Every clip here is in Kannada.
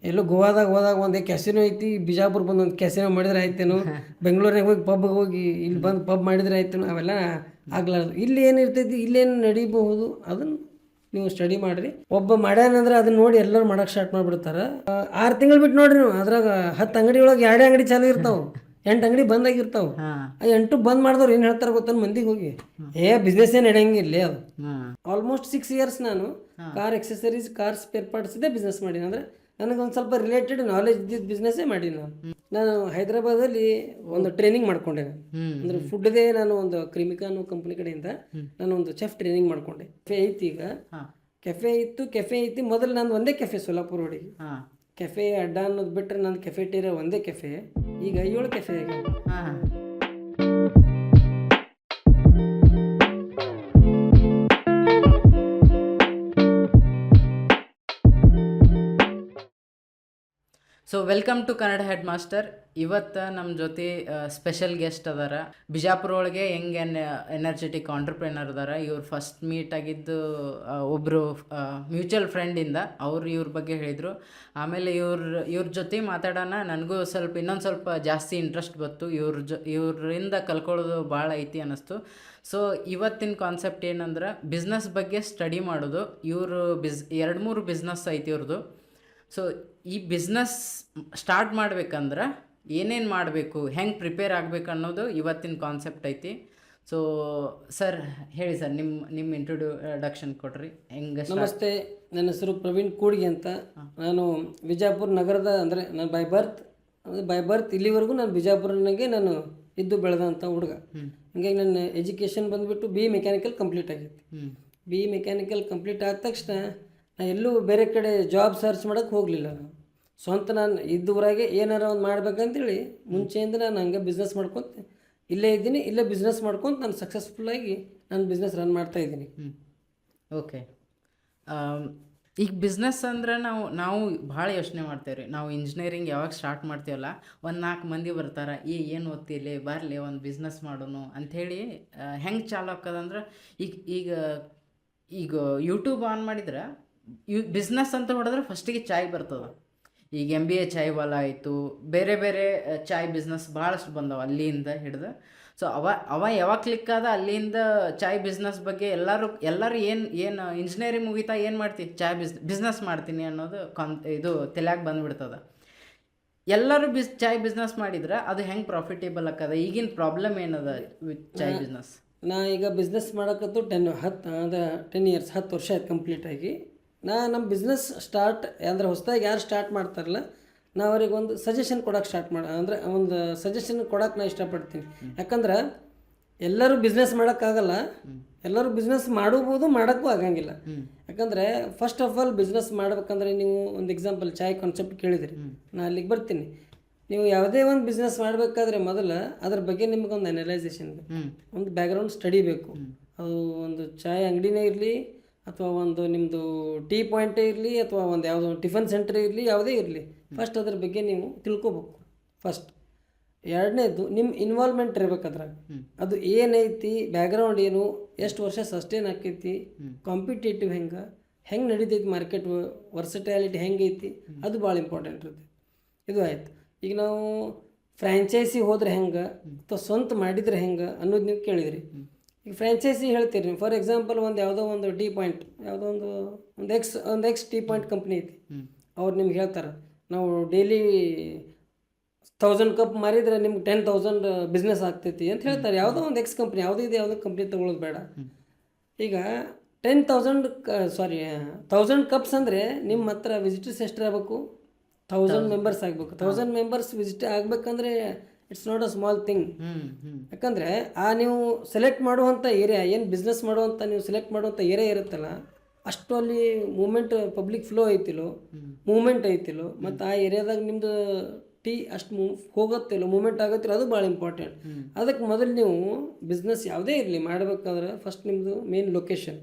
ಎಲ್ಲೋ ಗೋವಾದಾಗ ಹೋದಾಗ ಒಂದೇ ಕ್ಯಾಸಿನೋ ಐತಿ, ಬಿಜಾಪುರ ಬಂದು ಒಂದು ಕ್ಯಾಸಿನೋ ಮಾಡಿದ್ರೆ ಆಯ್ತೇನು, ಬೆಂಗಳೂರಿನಾಗ ಹೋಗಿ ಪಬ್ಗೆ ಹೋಗಿ ಇಲ್ಲಿ ಬಂದು ಪಬ್ ಮಾಡಿದ್ರೆ ಆಯ್ತೇನು, ಅವೆಲ್ಲ ಆಗ್ಲಾರ್ದು. ಇಲ್ಲಿ ಏನಿರ್ತೈತಿ, ಇಲ್ಲೇನು ನಡಿಬಹುದು ಅದನ್ನು ನೀವು ಸ್ಟಡಿ ಮಾಡಿರಿ. ಒಬ್ಬ ಮಾಡ್ಯಾನಂದ್ರೆ ಅದನ್ನ ನೋಡಿ ಎಲ್ಲರೂ ಮಾಡಕ್ಕೆ ಸ್ಟಾರ್ಟ್ ಮಾಡಿಬಿಡ್ತಾರೆ. 6 ತಿಂಗಳು ಬಿಟ್ಟು ನೋಡ್ರಿ ನೀವು, ಅದ್ರಾಗ 10 ಅಂಗಡಿ ಒಳಗೆ 2 ಅಂಗಡಿ ಚಾಲು ಇರ್ತಾವೆ, 8 ಅಂಗಡಿ ಬಂದಾಗಿರ್ತಾವೆ. ಆ 8 ಬಂದ್ ಮಾಡಿದವ್ರು ಏನು ಹೇಳ್ತಾರೆ ಗೊತ್ತಾನ ಮಂದಿಗೆ ಹೋಗಿ, ಬಿಸ್ನೆಸ್ ಏನು ನಡೆಯಂಗಿಲ್ಲ ಅದು. ಆಲ್ಮೋಸ್ಟ್ 6 ಇಯರ್ಸ್ ನಾನು car accessories, car spare parts ಇದೇ ಬಿಸ್ನೆಸ್ ಮಾಡೀನಿ. ಅಂದರೆ ನನಗೊಂದು ಸ್ವಲ್ಪ ರಿಲೇಟೆಡ್ ನಾಲೆಜ್ ಇದ್ದಿದ್ದು ಬಿಸ್ನೆಸ್ಸೇ ಮಾಡೀನಿ ನಾನು ಹೈದರಾಬಾದಲ್ಲಿ ಒಂದು ಟ್ರೈನಿಂಗ್ ಮಾಡ್ಕೊಂಡೆ. ಅಂದರೆ ಫುಡ್ದೇ ನಾನು ಒಂದು ಕ್ರಿಮಿಕಾ ಅನ್ನೋ ಕಂಪ್ನಿ ಕಡೆಯಿಂದ ನಾನು ಒಂದು ಚೆಫ್ ಟ್ರೈನಿಂಗ್ ಮಾಡ್ಕೊಂಡೆ. ಕೆಫೆ ಐತಿ ಈಗ, ಕೆಫೆ ಐತಿ. ಮೊದಲು ನಾನು ಒಂದೇ ಕೆಫೆ ಸೋಲಾಪುರ ಒಳಗೆ, ಕೆಫೆ ಅಡ್ಡ ಅನ್ನೋದು ಬಿಟ್ಟರೆ ನನ್ನ ಕೆಫೆಟೇರಿಯಾ ಒಂದೇ ಕೆಫೆ. ಈಗ 7 ಕೆಫೆ ಆಗಿದೆ. So welcome to Kannada headmaster. ಇವತ್ತು ನಮ್ಮ ಜೊತೆ ಸ್ಪೆಷಲ್ ಗೆಸ್ಟ್ ಅದಾರ. ಬಿಜಾಪುರ ಒಳಗೆ ಯಂಗ್ ಆ್ಯಂಡ್ ಎನರ್ಜೆಟಿಕ್ ಆಂಟ್ರಪ್ರೆನರ್ ಅದಾರ. ಇವ್ರು ಫಸ್ಟ್ ಮೀಟ್ ಆಗಿದ್ದು ಒಬ್ಬರು ಮ್ಯೂಚುವಲ್ ಫ್ರೆಂಡಿಂದ. ಅವ್ರು ಇವ್ರ ಬಗ್ಗೆ ಹೇಳಿದರು. ಆಮೇಲೆ ಇವ್ರ ಜೊತೆ ಮಾತಾಡೋಣ ನನಗೂ ಇನ್ನೊಂದು ಸ್ವಲ್ಪ ಜಾಸ್ತಿ ಇಂಟ್ರೆಸ್ಟ್ ಬಂತು. ಇವರಿಂದ ಕಲ್ಕೊಳ್ಳೋದು ಭಾಳ ಐತಿ ಅನ್ನಿಸ್ತು. ಸೊ ಇವತ್ತಿನ ಕಾನ್ಸೆಪ್ಟ್ ಏನಂದ್ರೆ ಬಿಸ್ನೆಸ್ ಬಗ್ಗೆ ಸ್ಟಡಿ ಮಾಡೋದು. ಇವರು 2-3 ಬಿಸ್ನೆಸ್ ಐತಿ ಇವ್ರದ್ದು. ಸೊ ಈ ಬಿಸ್ನೆಸ್ ಸ್ಟಾರ್ಟ್ ಮಾಡ್ಬೇಕಂದ್ರೆ ಏನೇನು ಮಾಡಬೇಕು, ಹೆಂಗೆ ಪ್ರಿಪೇರ್ ಆಗಬೇಕು ಅನ್ನೋದು ಇವತ್ತಿನ ಕಾನ್ಸೆಪ್ಟ್ ಐತಿ. ಸೊ ಸರ್ ಹೇಳಿ ಸರ್, ನಿಮ್ಮ ಇಂಟ್ರೊಡಕ್ಷನ್ ಕೊಡ್ರಿ. ಹೆಂಗೆ? ನಮಸ್ತೆ, ನನ್ನ ಹೆಸರು ಪ್ರವೀಣ್ ಕೂಡ್ಗಿ ಅಂತ. ನಾನು ಬಿಜಾಪುರ ನಗರದ, ಅಂದರೆ ನಾನು ಬೈ ಬರ್ತ್ ಇಲ್ಲಿವರೆಗೂ ನಾನು ಬಿಜಾಪುರನಾಗೆ ನಾನು ಇದ್ದು ಬೆಳೆದಂಥ ಹುಡುಗ. ಹಂಗಾಗಿ ನನ್ನ ಎಜುಕೇಷನ್ ಬಂದುಬಿಟ್ಟು BE ಮೆಕ್ಯಾನಿಕಲ್ ಕಂಪ್ಲೀಟ್ ಆಗೈತಿ. BE ಮೆಕ್ಯಾನಿಕಲ್ ಕಂಪ್ಲೀಟ್ ಆದ ತಕ್ಷಣ ನಾನು ಎಲ್ಲೂ ಬೇರೆ ಕಡೆ ಜಾಬ್ ಸರ್ಚ್ ಮಾಡೋಕ್ಕೆ ಹೋಗಲಿಲ್ಲ. ಸ್ವಂತ ನಾನು ಇದ್ದೂರಾಗೆ ಏನಾರ ಒಂದು ಮಾಡ್ಬೇಕಂತೇಳಿ ಮುಂಚೆಯಿಂದ ನಾನು ಹಂಗೆ ಬಿಸ್ನೆಸ್ ಮಾಡ್ಕೊತ ಇಲ್ಲೇ ಇದ್ದೀನಿ. ಇಲ್ಲೇ ಬಿಸ್ನೆಸ್ ಮಾಡ್ಕೊತ ನಾನು ಸಕ್ಸಸ್ಫುಲ್ಲಾಗಿ ನಾನು ಬಿಸ್ನೆಸ್ ರನ್ ಮಾಡ್ತಾಯಿದ್ದೀನಿ. ಓಕೆ. ಈಗ ಬಿಸ್ನೆಸ್ ಅಂದ್ರೆ ನಾವು ಭಾಳ ಯೋಚನೆ ಮಾಡ್ತೇವೆ ರೀ. ನಾವು ಇಂಜಿನಿಯರಿಂಗ್ ಯಾವಾಗ ಸ್ಟಾರ್ಟ್ ಮಾಡ್ತೀವಲ್ಲ, 1-4 ಮಂದಿ ಬರ್ತಾರೆ, ಏನು ಓದ್ತಿಲ್ಲ, ಬರಲಿ ಒಂದು ಬಿಸ್ನೆಸ್ ಮಾಡೋನು ಅಂಥೇಳಿ. ಹೆಂಗೆ ಚಾಲು ಆಗ್ತದಂದ್ರೆ ಈಗ ಯೂಟ್ಯೂಬ್ ಆನ್ ಮಾಡಿದ್ರೆ ಬಿಸ್ನೆಸ್ ಅಂತ ಹೊಡೆದ್ರೆ ಫಸ್ಟಿಗೆ ಚಾಯ್ ಬರ್ತದೆ. ಈಗ MBA ಚಾಯ್ ವಾಲ ಆಯಿತು, ಬೇರೆ ಬೇರೆ ಚಾಯ್ ಬಿಸ್ನೆಸ್ ಭಾಳಷ್ಟು ಬಂದವು ಅಲ್ಲಿಂದ ಹಿಡ್ದು. ಸೊ ಅವ ಯಾವಾಗ ಕ್ಲಿಕ್ ಆದ ಅಲ್ಲಿಂದ ಚಾಯ್ ಬಿಸ್ನೆಸ್ ಬಗ್ಗೆ ಎಲ್ಲರೂ ಏನು ಇಂಜಿನಿಯರಿಂಗ್ ಮುಗಿತಾ ಏನು ಮಾಡ್ತೀವಿ, ಚಾಯ್ ಬಿಸ್ನೆಸ್ ಮಾಡ್ತೀನಿ ಅನ್ನೋದು ಇದು ತಲೆಯಾಗ ಬಂದುಬಿಡ್ತದೆ. ಎಲ್ಲರೂ ಚಾಯ್ ಬಿಸ್ನೆಸ್ ಮಾಡಿದ್ರೆ ಅದು ಹೆಂಗೆ ಪ್ರಾಫಿಟೇಬಲ್ ಆಗ್ತದೆ? ಈಗಿನ ಪ್ರಾಬ್ಲಮ್ ಏನದ ವಿತ್ ಚಾಯ್ ಬಿಸ್ನೆಸ್? ನಾ ಈಗ ಬಿಸ್ನೆಸ್ ಮಾಡೋಕ್ಕಂತೂ 10 ಇಯರ್ಸ್ 10 ವರ್ಷ ಆಯ್ತು ಕಂಪ್ಲೀಟಾಗಿ. ನಮ್ಮ ಬಿಸ್ನೆಸ್ ಸ್ಟಾರ್ಟ್ ಅಂದರೆ ಹೊಸದಾಗಿ ಯಾರು ಸ್ಟಾರ್ಟ್ ಮಾಡ್ತಾರಲ್ಲ, ನಾವು ಅವ್ರಿಗೆ ಒಂದು ಸಜೆಷನ್ ಕೊಡೋಕೆ ಅಂದರೆ ಒಂದು ಸಜೆಷನ್ ಕೊಡೋಕೆ ನಾನು ಇಷ್ಟಪಡ್ತೀನಿ. ಯಾಕಂದ್ರೆ ಎಲ್ಲರೂ ಬಿಸ್ನೆಸ್ ಮಾಡೋಕ್ಕಾಗಲ್ಲ, ಎಲ್ಲರೂ ಬಿಸ್ನೆಸ್ ಮಾಡಬಹುದು, ಮಾಡೋಕ್ಕೂ ಆಗಂಗಿಲ್ಲ. ಯಾಕಂದರೆ ಫಸ್ಟ್ ಆಫ್ ಆಲ್ ಬಿಸ್ನೆಸ್ ಮಾಡ್ಬೇಕಂದ್ರೆ ನೀವು ಒಂದು ಎಕ್ಸಾಂಪಲ್ ಚಾಯ್ ಕಾನ್ಸೆಪ್ಟ್ ಕೇಳಿದ್ರಿ, ನಾನು ಅಲ್ಲಿಗೆ ಬರ್ತೀನಿ. ನೀವು ಯಾವುದೇ ಒಂದು ಬಿಸ್ನೆಸ್ ಮಾಡಬೇಕಾದ್ರೆ ಮೊದಲು ಅದ್ರ ಬಗ್ಗೆ ನಿಮಗೊಂದು ಅನಲೈಸೇಷನ್ ಬೇಕು, ಒಂದು ಬ್ಯಾಕ್ಗ್ರೌಂಡ್ ಸ್ಟಡಿ ಬೇಕು. ಅದು ಒಂದು ಚಾಯ್ ಅಂಗಡಿನೇ ಇರಲಿ, ಅಥವಾ ಒಂದು ನಿಮ್ಮದು ಟೀ ಪಾಯಿಂಟೇ ಇರಲಿ, ಅಥವಾ ಒಂದು ಯಾವುದೋ ಟಿಫನ್ ಸೆಂಟರ್ ಇರಲಿ, ಯಾವುದೇ ಇರಲಿ, ಫಸ್ಟ್ ಅದ್ರ ಬಗ್ಗೆ ನೀವು ತಿಳ್ಕೊಬೇಕು ಫಸ್ಟ್. ಎರಡನೇದು ನಿಮ್ಮ ಇನ್ವಾಲ್ವ್ಮೆಂಟ್ ಇರ್ಬೇಕು ಅದ್ರಾಗ. ಅದು ಏನೈತಿ, ಬ್ಯಾಕ್ಗ್ರೌಂಡ್ ಏನು, ಎಷ್ಟು ವರ್ಷ ಸಸ್ಟೈನ್ ಆಕೈತಿ, ಕಾಂಪಿಟೇಟಿವ್ ಹೆಂಗೆ ನಡೀತೈತಿ, ಮಾರ್ಕೆಟ್ ವರ್ಸಟ್ಯಾಲಿಟಿ ಹೆಂಗೈತಿ, ಅದು ಭಾಳ ಇಂಪಾರ್ಟೆಂಟ್ ಇರುತ್ತೆ. ಇದು ಆಯ್ತು. ಈಗ ನಾವು ಫ್ರ್ಯಾಂಚೈಸಿ ಹೋದ್ರೆ ಹೆಂಗೆ, ಅಥವಾ ಸ್ವಂತ ಮಾಡಿದ್ರೆ ಹೆಂಗೆ ಅನ್ನೋದು ನೀವು ಕೇಳಿದ್ರಿ. ಈಗ ಫ್ರ್ಯಾಂಚೈಸಿ ಹೇಳ್ತೀರಿ, ಫಾರ್ ಎಕ್ಸಾಂಪಲ್ ಯಾವುದೋ ಒಂದು ಟೀ ಪಾಯಿಂಟ್, ಯಾವುದೋ ಒಂದು ಎಕ್ಸ್ ಟೀ ಪಾಯಿಂಟ್ ಕಂಪ್ನಿ ಐತಿ. ಅವ್ರು ನಿಮ್ಗೆ ಹೇಳ್ತಾರೆ, ನಾವು ಡೈಲಿ 1000 ಕಪ್ ಮಾರಿದರೆ ನಿಮ್ಗೆ 10,000 ಬಿಸ್ನೆಸ್ ಆಗ್ತೈತಿ ಅಂತ ಹೇಳ್ತಾರೆ. ಯಾವುದೋ ಒಂದು ಎಕ್ಸ್ ಕಂಪ್ನಿ, ಯಾವುದೋ ಕಂಪ್ನಿ ತೊಗೊಳೋದು ಬೇಡ. ಈಗ 1000 ಕಪ್ಸ್ ಅಂದರೆ ನಿಮ್ಮ ಹತ್ರ ವಿಸಿಟರ್ಸ್ ಎಷ್ಟು ಆಗಬೇಕು, 1000 ಮೆಂಬರ್ಸ್ ಆಗಬೇಕು. 1000 ಮೆಂಬರ್ಸ್ ವಿಸಿಟ್ ಆಗಬೇಕಂದ್ರೆ it's not a small thing. ಯಾಕಂದರೆ ನೀವು ಸೆಲೆಕ್ಟ್ ಮಾಡುವಂಥ ಏರಿಯಾ, ಏನು ಬಿಸ್ನೆಸ್ ಮಾಡುವಂಥ ನೀವು ಸೆಲೆಕ್ಟ್ ಮಾಡುವಂಥ ಏರಿಯಾ ಇರುತ್ತಲ್ಲ, ಅಷ್ಟು ಅಲ್ಲಿ ಮೂಮೆಂಟ್, ಪಬ್ಲಿಕ್ ಫ್ಲೋ ಐತಿಲ್ಲೋ, ಮೂಮೆಂಟ್ ಐತಿಲ್ಲೋ, ಮತ್ತು ಆ ಏರಿಯಾದಾಗ ನಿಮ್ಮದು ಟೀ ಅಷ್ಟು ಹೋಗುತ್ತಿಲ್ಲೋ, ಮೂಮೆಂಟ್ ಆಗುತ್ತಿಲ್ಲ, ಅದು ಭಾಳ ಇಂಪಾರ್ಟೆಂಟ್. ಅದಕ್ಕೆ ಮೊದಲು ನೀವು ಬಿಸ್ನೆಸ್ ಯಾವುದೇ ಇರಲಿ ಮಾಡಬೇಕಾದ್ರೆ ಫಸ್ಟ್ ನಿಮ್ಮದು ಮೇನ್ ಲೊಕೇಶನ್,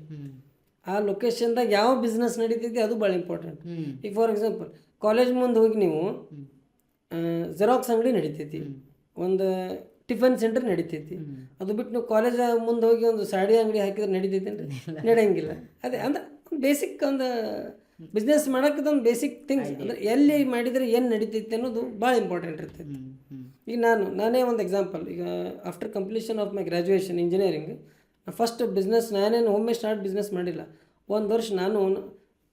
ಆ ಲೊಕೇಶನ್ದಾಗ ಯಾವ ಬಿಸ್ನೆಸ್ ನಡೀತೈತಿ ಅದು ಭಾಳ ಇಂಪಾರ್ಟೆಂಟ್. ಈಗ ಫಾರ್ ಎಕ್ಸಾಂಪಲ್ ಕಾಲೇಜ್ ಮುಂದೆ ಹೋಗಿ ನೀವು ಜೆರಾಕ್ಸ್ ಅಂಗಡಿ ನಡೀತೈತಿ, ಒಂದು ಟಿಫನ್ ಸೆಂಟರ್ ನಡೀತೈತಿ. ಅದು ಬಿಟ್ಟು ನೀವು ಕಾಲೇಜ್ ಮುಂದೆ ಹೋಗಿ ಒಂದು ಸಾಡಿ ಅಂಗಡಿ ಹಾಕಿದ್ರೆ ನಡೀತೈತಿ ಅಂದರೆ ನಡೆಯಂಗಿಲ್ಲ. ಅದೇ ಅಂದ್ರೆ ಬೇಸಿಕ್ ಒಂದು ಬಿಸ್ನೆಸ್ ಮಾಡೋಕ್ಕೆ ಒಂದು ಬೇಸಿಕ್ ಥಿಂಗ್ಸ್ ಅಂದರೆ ಎಲ್ಲಿ ಮಾಡಿದರೆ ಏನು ನಡೀತೈತೆ ಅನ್ನೋದು ಭಾಳ ಇಂಪಾರ್ಟೆಂಟ್ ಇರ್ತೈತಿ. ಈಗ ನಾನೇ ಒಂದು ಎಕ್ಸಾಂಪಲ್, ಈಗ after completion of my graduation engineering first business ನಾನೇನು ಒಮ್ಮೆ ಸ್ಟಾರ್ಟ್ ಬಿಸ್ನೆಸ್ ಮಾಡಿಲ್ಲ. ಒಂದು ವರ್ಷ ನಾನು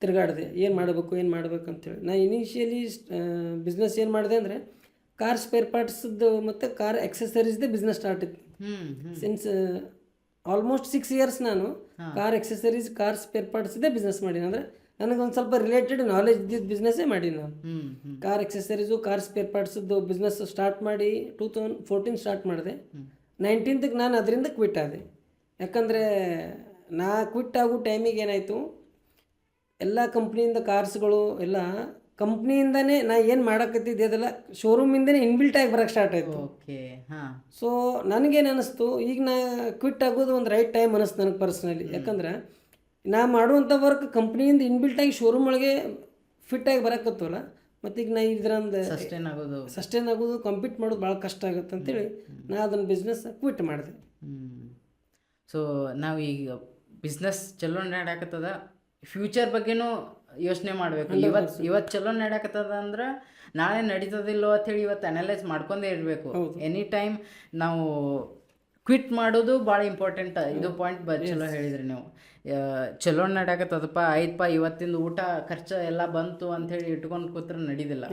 ತಿರುಗಾಡಿದೆ, ಏನು ಮಾಡಬೇಕು ಅಂತೇಳಿ. ನಾನು ಇನಿಷಿಯಲಿ ಬಿಸ್ನೆಸ್ ಏನು ಮಾಡಿದೆ ಅಂದರೆ ಕಾರ್ ಸ್ಪೇರ್ ಪಾರ್ಟ್ಸ್ದು ಮತ್ತು ಕಾರ್ ಎಕ್ಸೆಸರೀಸ್ದೇ ಬಿಸ್ನೆಸ್ ಸ್ಟಾರ್ಟ್ ಇತ್ತು. ಸಿನ್ಸ್ ಆಲ್ಮೋಸ್ಟ್ 6 years ನಾನು ಕಾರ್ ಎಕ್ಸೆಸರೀಸ್, ಕಾರ್ ಸ್ಪೇರ್ ಪಾರ್ಟ್ಸ್ದೇ ಬಿಸ್ನೆಸ್ ಮಾಡೀನಿ. ಅಂದರೆ ನನಗೊಂದು ಸ್ವಲ್ಪ ರಿಲೇಟೆಡ್ ನಾಲೆಜ್ ಇದ್ದಿದ್ದು ಬಿಸ್ನೆಸ್ಸೇ ಮಾಡೀನಿ ನಾನು. ಕಾರ್ ಎಕ್ಸೆಸರೀಸು, ಕಾರ್ ಸ್ಪೇರ್ ಪಾರ್ಟ್ಸ್ದು ಬಿಸ್ನೆಸ್ ಸ್ಟಾರ್ಟ್ ಮಾಡಿ 2014 ಸ್ಟಾರ್ಟ್ ಮಾಡಿದೆ. 19th ನಾನು ಅದರಿಂದ ಕ್ವಿಟ್ ಆದೆ. ಯಾಕಂದರೆ ನಾ ಕ್ವಿಟ್ ಆಗೋ ಟೈಮಿಗೆ ಏನಾಯಿತು, ಎಲ್ಲ ಕಂಪ್ನಿಯಿಂದ ಕಾರ್ಸ್ಗಳು ಎಲ್ಲ ಕಂಪ್ನಿಯಿಂದನೇ ನಾ ಏನು ಮಾಡಕತ್ತಿದ್ದೆ ಅದೆಲ್ಲ ಶೋರೂಮಿಂದನೇ ಇನ್ಬಿಲ್ಟ್ ಆಗಿ ಬರೋಕ್ಕೆ ಸ್ಟಾರ್ಟ್ ಆಯಿತು. ಓಕೆ. ಹಾಂ. ಸೊ ನನಗೇನು ಅನ್ನಿಸ್ತು, ಈಗ ನಾ ಕ್ವಿಟ್ ಆಗೋದು ಒಂದು ರೈಟ್ ಟೈಮ್ ಅನ್ನಿಸ್ತು ನನಗೆ ಪರ್ಸ್ನಲಿ. ಯಾಕಂದ್ರೆ ನಾ ಮಾಡುವಂಥ ವರ್ಕ್ ಕಂಪ್ನಿಯಿಂದ ಇನ್ಬಿಲ್ಟಾಗಿ ಶೋರೂಮ್ ಒಳಗೆ ಫಿಟ್ಟಾಗಿ ಬರೋಕತ್ತವಲ್ಲ, ಮತ್ತು ಈಗ ನಾ ಇದರಂದು ಸಸ್ಟೈನ್ ಆಗೋದು ಕಂಪೀಟ್ ಮಾಡೋದು ಭಾಳ ಕಷ್ಟ ಆಗುತ್ತೆ ಅಂತೇಳಿ ನಾ ಅದನ್ನು ಬಿಸ್ನೆಸ್ ಕ್ವಿಟ್ ಮಾಡಿದೆ. ಸೊ ನಾವು ಈಗ ಬಿಸ್ನೆಸ್ ಚಲೋ ನಡ್ಯಾಕತ್ತದ, ಫ್ಯೂಚರ್ ಬಗ್ಗೆನೂ ಯೋಚನೆ ಮಾಡಬೇಕು. ಇವತ್ತು ಚಲೋ ನಡ್ಯಾಕತ್ತದ ಅಂದ್ರೆ ನಾಳೆ ನಡೀತದಿಲ್ಲೋ ಅಂಥೇಳಿ ಇವತ್ತು ಅನಲೈಸ್ ಮಾಡ್ಕೊಂಡೇ ಇರಬೇಕು. ಎನಿ ಟೈಮ್ ನಾವು ಕ್ವಿಟ್ ಮಾಡೋದು ಭಾಳ ಇಂಪಾರ್ಟೆಂಟ್. ಇದು ಪಾಯಿಂಟ್ ಚಲೋ ಹೇಳಿದ್ರಿ ನೀವು. ಚಲೋ ನಡ್ಯಾಕತ್ತದಪ್ಪ, ಆಯ್ತಪ್ಪ ಇವತ್ತಿಂದ ಊಟ ಖರ್ಚು ಎಲ್ಲ ಬಂತು ಅಂಥೇಳಿ ಇಟ್ಕೊಂಡು ಕೂತ್ರೆ ನಡೀದಿಲ್ಲ.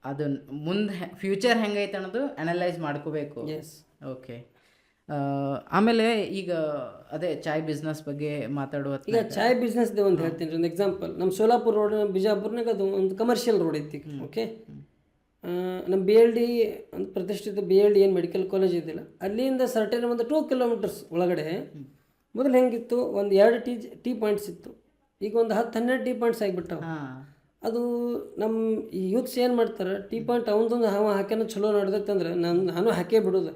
ಅದು ಮುಂದೆ ಫ್ಯೂಚರ್ ಹೆಂಗೈತೆ ಅನ್ನೋದು ಅನಲೈಸ್ ಮಾಡ್ಕೋಬೇಕು. ಓಕೆ. ಆಮೇಲೆ ಈಗ ಅದೇ ಚಾಯ್ ಬಿಸ್ನೆಸ್ ಬಗ್ಗೆ ಮಾತಾಡುವ. ಈಗ ಚಾಯ್ ಬಿಸ್ನೆಸ್ದೇ ಒಂದು ಹೇಳ್ತೀನಿ, ಒಂದು ಎಕ್ಸಾಂಪಲ್. ನಮ್ಮ ಸೋಲಾಪುರ ರೋಡ್, ಬಿಜಾಪುರ್ನಾಗ ಅದು ಒಂದು ಕಮರ್ಷಿಯಲ್ ರೋಡ್ ಐತಿ. ಓಕೆ. ನಮ್ಮ BLD ಒಂದು ಪ್ರತಿಷ್ಠಿತ BLD ಏನು ಮೆಡಿಕಲ್ ಕಾಲೇಜ್ ಇದ್ದಿಲ್ಲ, ಅಲ್ಲಿಂದ ಸರ್ಟೇನ್ ಒಂದು 2 kilometers ಒಳಗಡೆ ಮೊದಲು ಹೆಂಗಿತ್ತು, ಒಂದು 2 ಟೀ ಪಾಯಿಂಟ್ಸ್ ಇತ್ತು. ಈಗ ಒಂದು 10-12 ಟೀ ಪಾಯಿಂಟ್ಸ್ ಆಗಿಬಿಟ್ಟವು. ಅದು ನಮ್ಮ ಈ ಯೂತ್ಸ್ ಏನು ಮಾಡ್ತಾರೆ, ಟೀ ಪಾಯಿಂಟ್ ಅವನದೊಂದು ಹಾಕ್ಯಾನ ಚಲೋ ನಡೆದೈತೆ ಅಂದ್ರೆ ನಾನು ಹಾಕೇ ಬಿಡೋದು.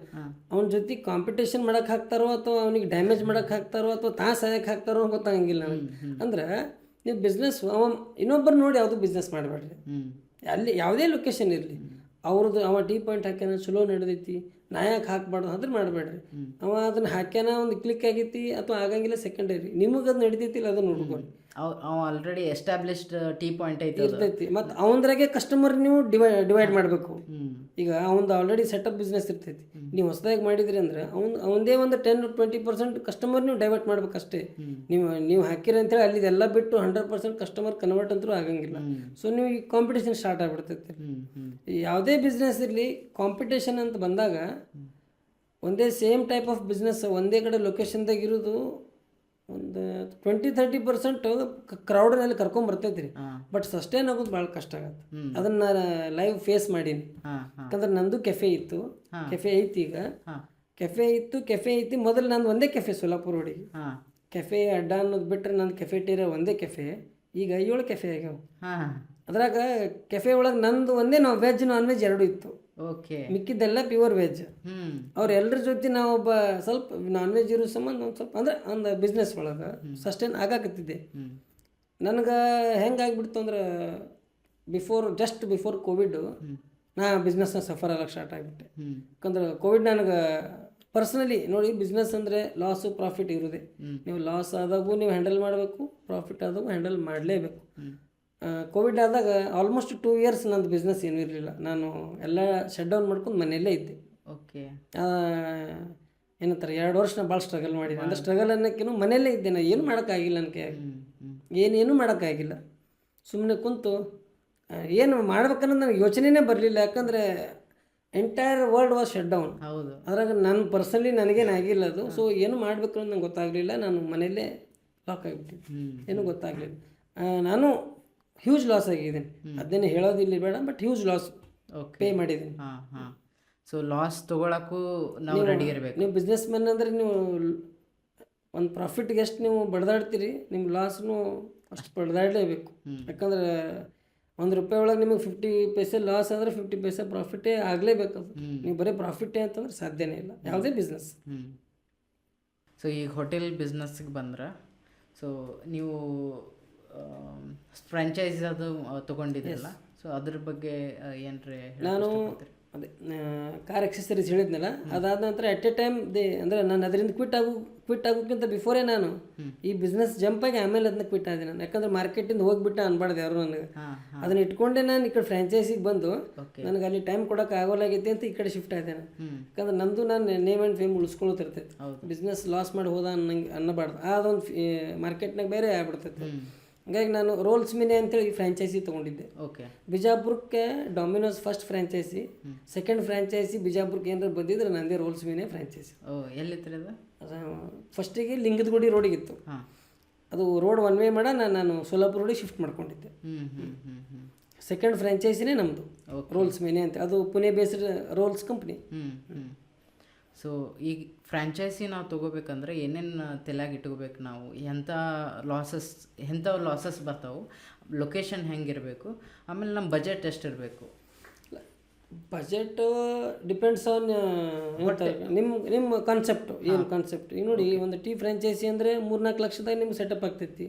ಅವನ ಜೊತೆ ಕಾಂಪಿಟೇಷನ್ ಮಾಡಕ್ಕೆ ಹಾಕ್ತಾರೋ ಅಥವಾ ಅವನಿಗೆ ಡ್ಯಾಮೇಜ್ ಮಾಡಕ್ಕೆ ಹಾಕ್ತಾರೋ ಅಥವಾ ಸಾಯಕ್ಕೆ ಹಾಕ್ತಾರೋ ಗೊತ್ತಾಗಂಗಿಲ್ಲ ನನಗೆ. ಅಂದ್ರೆ ನೀವು ಬಿಸ್ನೆಸ್ ಇನ್ನೊಬ್ಬರು ನೋಡಿ ಯಾವುದು ಬಿಸ್ನೆಸ್ ಮಾಡಬೇಡ್ರಿ. ಅಲ್ಲಿ ಯಾವುದೇ ಲೊಕೇಶನ್ ಇರಲಿ, ಅವ್ರದ್ದು ಅವ ಟೀ ಪಾಯಿಂಟ್ ಹಾಕ್ಯಾನ ಚಲೋ ನಡೆದೈತಿ, ನಾ ಯಾಕೆ ಹಾಕ್ಬಾರ್ದು ಅಂದ್ರೆ ಮಾಡಬೇಡ್ರಿ. ಅವ ಅದನ್ನು ಹಾಕ್ಯಾನ ಒಂದು ಕ್ಲಿಕ್ ಆಗೈತಿ ಅಥವಾ ಆಗಂಗಿಲ್ಲ ಸೆಕೆಂಡರಿ, ನಿಮಗೆ ಅದು ನಡಿತೈತಿಲ್ಲ ಅದನ್ನು ನೋಡ್ಕೊಳ್ಳಿ. ಅವ ಆಲ್ರೆಡಿ ಎಸ್ಟಾಬ್ಲಿಷ್ಡ್ ಟೀ ಪಾಯಿಂಟ್ ಇರ್ತೈತಿ. ಮತ್ತು ಅವನದ್ರಾಗೆ ಕಸ್ಟಮರ್ ನೀವು ಡಿವೈಡ್ ಮಾಡಬೇಕು. ಈಗ ಅವನದು ಆಲ್ರೆಡಿ ಸೆಟಪ್ ಬಿಸ್ನೆಸ್ ಇರ್ತೈತಿ, ನೀವು ಹೊಸದಾಗಿ ಮಾಡಿದ್ರಿ ಅಂದ್ರೆ ಅವನದೇ ಒಂದು 10-20% ಕಸ್ಟಮರ್ ನೀವು ಡೈವರ್ಟ್ ಮಾಡ್ಬೇಕು ಅಷ್ಟೇ. ನೀವು ಹಾಕಿರಿ ಅಂತೇಳಿ ಅಲ್ಲಿದೆಲ್ಲ ಬಿಟ್ಟು 100% ಕಸ್ಟಮರ್ ಕನ್ವರ್ಟ್ ಅಂತೂ ಆಗಂಗಿಲ್ಲ. ಸೊ ನೀವು ಈ ಕಾಂಪಿಟೇಷನ್ ಸ್ಟಾರ್ಟ್ ಆಗಿಬಿಡ್ತೈತಿ. ಯಾವುದೇ ಬಿಸ್ನೆಸ್ ಇರಲಿ, ಕಾಂಪಿಟೇಷನ್ ಅಂತ ಬಂದಾಗ ಒಂದೇ ಸೇಮ್ ಟೈಪ್ ಆಫ್ ಬಿಸ್ನೆಸ್ ಒಂದೇ ಕಡೆ ಲೊಕೇಶನ್ದಾಗ ಇರೋದು ಒಂದು 20-30% ಕ್ರೌಡ್ನಲ್ಲಿ ಕರ್ಕೊಂಬರ್ತೈತಿ ರೀ. ಬಟ್ ಸಸ್ಟೈನ್ ಆಗೋದು ಭಾಳ ಕಷ್ಟ ಆಗತ್ತೆ. ಅದನ್ನು ಲೈವ್ ಫೇಸ್ ಮಾಡೀನಿ. ಯಾಕಂದ್ರೆ ನಂದು ಕೆಫೆ ಇತ್ತು, ಕೆಫೆ ಐತಿ. ಈಗ ಕೆಫೆ ಐತಿ. ಮೊದಲು ನಂದು ಒಂದೇ ಕೆಫೆ ಸೋಲಾಪುರ ರೋಡಿಗೆ. ಕೆಫೆ ಅಡ್ಡ ಅನ್ನೋದು ಬಿಟ್ಟರೆ ನಂದು ಕೆಫೆಟೇರಿಯಾ ಒಂದೇ ಕೆಫೆ. ಈಗ 7 ಕೆಫೆ ಆಗ್ಯಾವ. ಅದ್ರಾಗ ಕೆಫೆ ಒಳಗೆ ನಂದು ಒಂದೇ ವೆಜ್ ನಾನ್ ವೆಜ್ 2 ಇತ್ತು. ಓಕೆ. ಮಿಕ್ಕಿದ್ದೆಲ್ಲ ಪ್ಯೂರ್ ವೆಜ್. ಅವ್ರೆಲ್ಲರ ಜೊತೆ ನಾವೊಬ್ಬ ಸ್ವಲ್ಪ ನಾನ್ ವೆಜ್ ಇರೋ ಸಂಬಂಧ ಒಂದು ಸ್ವಲ್ಪ ಅಂದರೆ ಒಂದು ಬಿಸ್ನೆಸ್ ಒಳಗೆ ಸಸ್ಟೈನ್ ಆಗಾಕತ್ತಿದ್ದೆ. ನನಗೆ ಹೆಂಗಾಗ್ಬಿಡ್ತು ಅಂದ್ರೆ ಜಸ್ಟ್ ಬಿಫೋರ್ ಕೋವಿಡ್ ನಾ ಬಿಸ್ನೆಸ್ನ ಸಫರ್ ಆಗಕ್ಕೆ ಸ್ಟಾರ್ಟ್ ಆಗಿಬಿಟ್ಟೆ. ಯಾಕಂದ್ರೆ ಕೋವಿಡ್ ನನಗೆ ಪರ್ಸ್ನಲಿ ನೋಡಿ, ಬಿಸ್ನೆಸ್ ಅಂದರೆ ಲಾಸು ಪ್ರಾಫಿಟ್ ಇರೋದೆ. ನೀವು ಲಾಸ್ ಆದಾಗೂ ನೀವು ಹ್ಯಾಂಡಲ್ ಮಾಡಬೇಕು, ಪ್ರಾಫಿಟ್ ಆದಾಗೂ ಹ್ಯಾಂಡಲ್ ಮಾಡಲೇಬೇಕು. ಕೋವಿಡ್ ಆದಾಗ ಆಲ್ಮೋಸ್ಟ್ 2 years ನಂದು ಬಿಸ್ನೆಸ್ ಏನೂ ಇರಲಿಲ್ಲ. ನಾನು ಎಲ್ಲ ಶಟ್ ಡೌನ್ ಮಾಡ್ಕೊಂಡು ಮನೆಯಲ್ಲೇ ಇದ್ದೆ. ಓಕೆ. ಏನಂತಾರೆ 2 ವರ್ಷ ಭಾಳ ಸ್ಟ್ರಗಲ್ ಮಾಡಿದೆ. ಅಂದರೆ ಸ್ಟ್ರಗಲ್ ಅನ್ನೋಕ್ಕೇನು ಮನೆಯಲ್ಲೇ ಇದ್ದೆ. ನಾನು ಏನು ಮಾಡೋಕ್ಕಾಗಿಲ್ಲ, ನನಗೆ ಏನೇನು ಮಾಡೋಕ್ಕಾಗಿಲ್ಲ. ಸುಮ್ಮನೆ ಕುಂತು ಏನು ಮಾಡ್ಬೇಕನ್ನೋದು ನನಗೆ ಯೋಚನೆನೇ ಬರಲಿಲ್ಲ. ಯಾಕಂದರೆ entire world was shut down. ಹೌದು. ಅದ್ರಾಗ ನಾನು ಪರ್ಸನಲಿ ನನಗೇನಾಗಿಲ್ಲ ಅದು. ಸೊ ಏನು ಮಾಡಬೇಕು ಅನ್ನೋದು ನಂಗೆ ಗೊತ್ತಾಗಲಿಲ್ಲ. ನಾನು ಮನೆಯಲ್ಲೇ ಲಾಕ್ ಆಗಿಬಿಟ್ಟಿದ್ದೆ, ಏನೂ ಗೊತ್ತಾಗಲಿಲ್ಲ. ನಾನು ಹ್ಯೂಜ್ ಲಾಸ್ ಆಗಿದ್ದೀನಿ. ಅದನ್ನೇ ಹೇಳೋದಿಲ್ಲ ಬೇಡ, ಬಟ್ ಹ್ಯೂಜ್ ಲಾಸ್ ಪೇ ಮಾಡಿದ್ದೀನಿ. ಸೊ ಲಾಸ್ ತೊಗೊಳಕ್ಕೂ ನಾವು ರೆಡಿ ಇರಬೇಕು. ನೀವು ಬಿಸ್ನೆಸ್ ಮ್ಯಾನ್ ಅಂದರೆ ನೀವು ಒಂದು ಪ್ರಾಫಿಟ್ಗೆ ಎಷ್ಟು ನೀವು ಬಡ್ದಾಡ್ತೀರಿ, ನಿಮ್ಮ ಲಾಸ್ನು ಅಷ್ಟು ಬಡ್ದಾಡಲೇಬೇಕು. ಯಾಕಂದ್ರೆ ₹1 ಒಳಗೆ ನಿಮಗೆ 50 ಪೈಸೆ ಲಾಸ್ ಅಂದರೆ 50 ಪೈಸೆ ಪ್ರಾಫಿಟೇ ಆಗಲೇಬೇಕು. ಅದು ನೀವು ಬರೀ ಪ್ರಾಫಿಟೇ ಅಂತಂದ್ರೆ ಸಾಧ್ಯನೇ ಇಲ್ಲ ಯಾವುದೇ ಬಿಸ್ನೆಸ್. ಸೊ ಈಗ ಹೋಟೆಲ್ ಬಿಸ್ನೆಸ್ಗೆ ಬಂದ್ರೆ, ಸೊ ನೀವು ಫ್ರಾಂಚೈಸ್ ಅದು ತೊಗೊಂಡಿದ್ರಲ್ಲ, ಸೊ ಅದ್ರ ಬಗ್ಗೆ ಏನ್ರಿ? ನಾನು ಅದೇ ಕಾರ್ ಎಕ್ಸೆಸರೀಸ್ ಹೇಳಿದ್ನಲ್ಲ, ಅದಾದ ನಂತರ ಎಟ್ ಎ ಟೈಮ್ ಅಂದರೆ ನಾನು ಅದರಿಂದ ಕ್ವಿಟ್ ಆಗೋಕ್ಕಿಂತ ಬಿಫೋರೇ ನಾನು ಈ ಬಿಸ್ನೆಸ್ ಜಂಪಾಗಿ ಆಮೇಲೆ ಅದನ್ನ ಕ್ವಿಟ್ ಆದೆ ನಾನು. ಯಾಕಂದ್ರೆ ಮಾರ್ಕೆಟಿಂದ ಹೋಗ್ಬಿಟ್ಟು ಅನ್ಬಾರ್ದು ಯಾರು ನನಗೆ. ಅದನ್ನ ಇಟ್ಕೊಂಡೆ ನಾನು ಈ ಕಡೆ ಫ್ರಾಂಚೈಸಿಗೆ ಬಂದು ನನಗೆ ಅಲ್ಲಿ ಟೈಮ್ ಕೊಡೋಕೆ ಆಗೋಲಾಗೈತಿ ಅಂತ ಈ ಕಡೆ ಶಿಫ್ಟ್ ಆದೆ ನಾನು. ಯಾಕಂದ್ರೆ ನಂದು ನಾನು ನೇಮ್ ಆ್ಯಂಡ್ ಫೇಮ್ ಉಳಿಸ್ಕೊಳ್ತಿರ್ತೈತೆ. ಬಿಸ್ನೆಸ್ ಲಾಸ್ ಮಾಡಿ ಹೋದ ಅನ್ನಂಗೆ ಅನ್ನಬಾರ್ದು, ಅದೊಂದು ಮಾರ್ಕೆಟ್ನಾಗ ಬೇರೆ ಆಗ್ಬಿಡ್ತೈತೆ. ಹಾಗಾಗಿ ನಾನು ರೋಲ್ಸ್ ಮಿನಿ ಅಂತೇಳಿ ಫ್ರಾಂಚೈಸಿ ತೊಗೊಂಡಿದ್ದೆ. ಓಕೆ. ಬಿಜಾಪುರಕ್ಕೆ Domino's first franchisee, second franchisee ಬಿಜಾಪುರಕ್ಕೆ ಏನಾರು ಬಂದಿದ್ರೆ ನಂದೇ ರೋಲ್ಸ್ ಮಿನಿ ಫ್ರಾಂಚೈಸಿ. ಎಲ್ಲಿತ್ತು ಅದು? ಫಸ್ಟಿಗೆ ಲಿಂಗದಗುಡಿ ರೋಡಿಗಿತ್ತು. ಅದು ರೋಡ್ ಒನ್ ವೇ ಮಾಡ ನಾನು ಸೋಲಾಪುರ ರೋಡಿಗೆ ಶಿಫ್ಟ್ ಮಾಡ್ಕೊಂಡಿದ್ದೆ. ಸೆಕೆಂಡ್ ಫ್ರಾಂಚೈಸಿನೇ ನಮ್ಮದು ರೋಲ್ಸ್ ಮಿನಿ ಅಂತ. ಅದು Pune based rolls company. So ಈಗ ಫ್ರಾಂಚೈಸಿ ನಾವು ತೊಗೋಬೇಕಂದ್ರೆ ಏನೇನು ತಲೆಯಾಗ ಇಟ್ಕೋಬೇಕು ನಾವು? ಎಂಥ ಲಾಸಸ್ ಬರ್ತಾವೆ, ಲೊಕೇಶನ್ ಹೆಂಗಿರಬೇಕು, ಆಮೇಲೆ ನಮ್ಮ ಬಜೆಟ್ ಎಷ್ಟಿರಬೇಕು? ಬಜೆಟ್ ಡಿಪೆಂಡ್ಸ್ ಆನ್ ನಿಮ್ಮ ಕಾನ್ಸೆಪ್ಟು ಏನು ಕಾನ್ಸೆಪ್ಟ್. ಈಗ ನೋಡಿ, ಒಂದು ಟೀ ಫ್ರಾಂಚೈಸಿ ಅಂದರೆ 3-4 ಲಕ್ಷದಾಗ ನಿಮ್ಗೆ ಸೆಟಪ್ ಆಗ್ತೈತಿ.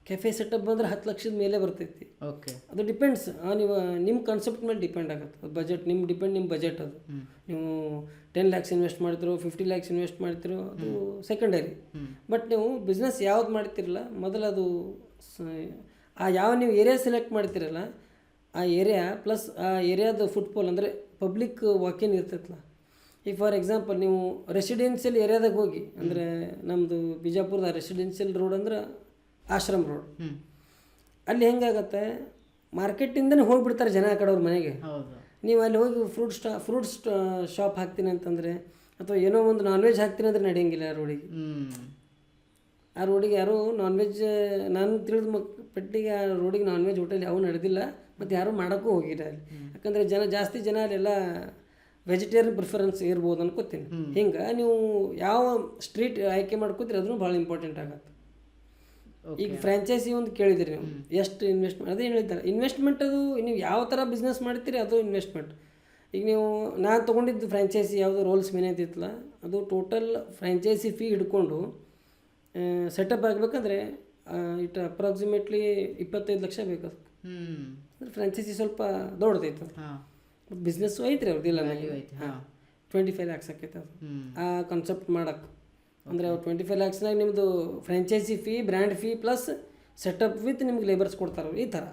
ಕೆಫೆ ಸೆಟಪ್ ಬಂದ್ರೆ 10 ಲಕ್ಷದ ಮೇಲೆ ಬರ್ತೈತಿ. ಓಕೆ. ಅದು ಡಿಪೆಂಡ್ಸ್ ನೀವು ನಿಮ್ಮ ಕಾನ್ಸೆಪ್ಟ್ ಮೇಲೆ ಡಿಪೆಂಡ್ ಆಗುತ್ತೆ. ಅದು ಬಜೆಟ್ ನಿಮ್ಮ ಬಜೆಟ್. ಅದು ನೀವು 10 lakhs ಇನ್ವೆಸ್ಟ್ ಮಾಡ್ತಿರೋ, 50 lakhs ಇನ್ವೆಸ್ಟ್ ಮಾಡ್ತಿರೋ, ಅದು ಸೆಕೆಂಡರಿ. ಬಟ್ ನೀವು ಬಿಸ್ನೆಸ್ ಯಾವ್ದು ಮಾಡ್ತಿರಲ್ಲ ಮೊದಲು, ಅದು ಯಾವ ನೀವು ಏರಿಯಾ ಸೆಲೆಕ್ಟ್ ಮಾಡ್ತಿರಲ್ಲ ಆ ಏರಿಯಾ ಪ್ಲಸ್ ಆ ಏರಿಯಾದ ಫುಟ್ಫಾಲ್ ಅಂದರೆ ಪಬ್ಲಿಕ್ ವಾಕಿನ್ ಇರ್ತೈತಲ್ಲ. ಈಗ ಫಾರ್ ಎಕ್ಸಾಂಪಲ್ ನೀವು ರೆಸಿಡೆನ್ಷಿಯಲ್ ಏರಿಯಾದಾಗ ಹೋಗಿ, ಅಂದರೆ ನಮ್ಮದು ಬಿಜಾಪುರದ ರೆಸಿಡೆನ್ಷಿಯಲ್ ರೋಡ್ ಅಂದ್ರೆ ಆಶ್ರಮ್ ರೋಡ್. ಅಲ್ಲಿ ಹೆಂಗಾಗತ್ತೆ, ಮಾರ್ಕೆಟಿಂದನೇ ಹೋಗಿಬಿಡ್ತಾರೆ ಜನ ಆ ಕಡೆ ಅವ್ರ ಮನೆಗೆ. ನೀವು ಅಲ್ಲಿ ಹೋಗಿ ಫ್ರೂಟ್ಸ್ ಶಾಪ್ ಹಾಕ್ತೀನಿ ಅಂತಂದರೆ, ಅಥವಾ ಏನೋ ಒಂದು ನಾನ್ ವೆಜ್ ಹಾಕ್ತೀನಿ ಅಂದರೆ ನಡೆಯಂಗಿಲ್ಲ ಆ ರೋಡಿಗೆ. ಆ ರೋಡಿಗೆ ಯಾರೂ ನಾನ್ ವೆಜ್, ನಾನು ತಿಳಿದ ಪಟ್ಟಿಗೆ ಆ ರೋಡಿಗೆ ನಾನ್ ವೆಜ್ ಹೋಟೆಲ್ ಯಾವೂ ನಡೆದಿಲ್ಲ, ಮತ್ತು ಯಾರೂ ಮಾಡೋಕ್ಕೂ ಹೋಗಿಲ್ಲ ಅಲ್ಲಿ. ಯಾಕಂದರೆ ಜಾಸ್ತಿ ಜನ ಅಲ್ಲೆಲ್ಲ ವೆಜಿಟೇರಿಯನ್ ಪ್ರಿಫರೆನ್ಸ್ ಇರ್ಬೋದು ಅನ್ಕೋತೀನಿ. ಹಿಂಗೆ ನೀವು ಯಾವ ಸ್ಟ್ರೀಟ್ ಆಯ್ಕೆ ಮಾಡ್ಕೋತೀರಿ ಅದನ್ನು ಭಾಳ ಇಂಪಾರ್ಟೆಂಟ್ ಆಗತ್ತೆ. ಈಗ ಫ್ರಾಂಚೈಸಿ ಒಂದು ಕೇಳಿದಿರಿ ನೀವು, ಎಷ್ಟು ಇನ್ವೆಸ್ಟ್ಮೆಂಟ್, ಅದೇ ಹೇಳಿದ್ದಾರೆ ಇನ್ವೆಸ್ಟ್ಮೆಂಟ್. ಅದು ನೀವು ಯಾವ ಥರ ಬಿಸ್ನೆಸ್ ಮಾಡ್ತೀರಿ ಅದು ಇನ್ವೆಸ್ಟ್ಮೆಂಟ್. ಈಗ ನೀವು ನಾನು ತೊಗೊಂಡಿದ್ದು ಫ್ರಾಂಚೈಸಿ ಯಾವುದು ರೋಲ್ಸ್ ಮಿನಿ ಅಂತಿತ್ತಲ್ಲ, ಅದು ಟೋಟಲ್ ಫ್ರಾಂಚೈಸಿ ಫೀ ಹಿಡ್ಕೊಂಡು ಸೆಟಪ್ ಆಗಬೇಕಂದ್ರೆ ಅಪ್ರಾಕ್ಸಿಮೇಟ್ಲಿ 25 ಲಕ್ಷ ಬೇಕು. ಅಂದ್ರೆ ಫ್ರಾಂಚೈಸಿ ಸ್ವಲ್ಪ ದೊಡ್ಡದೈತೆ. ಬಿಸ್ನೆಸ್ಸು ಐತ್ರಿ ಅವ್ರದ್ದಿಲ್ಲ, 25 lakhs ಆಕೈತೆ ಅದು ಆ ಕಾನ್ಸೆಪ್ಟ್ ಮಾಡೋಕ್ಕೆ. ಅಂದರೆ ಅವ್ರು 25 lakhsನಾಗ ನಿಮ್ಮದು franchise fee, brand fee plus setup with ನಿಮ್ಗೆ ಲೇಬರ್ಸ್ ಕೊಡ್ತಾರೆ ಈ ಥರ.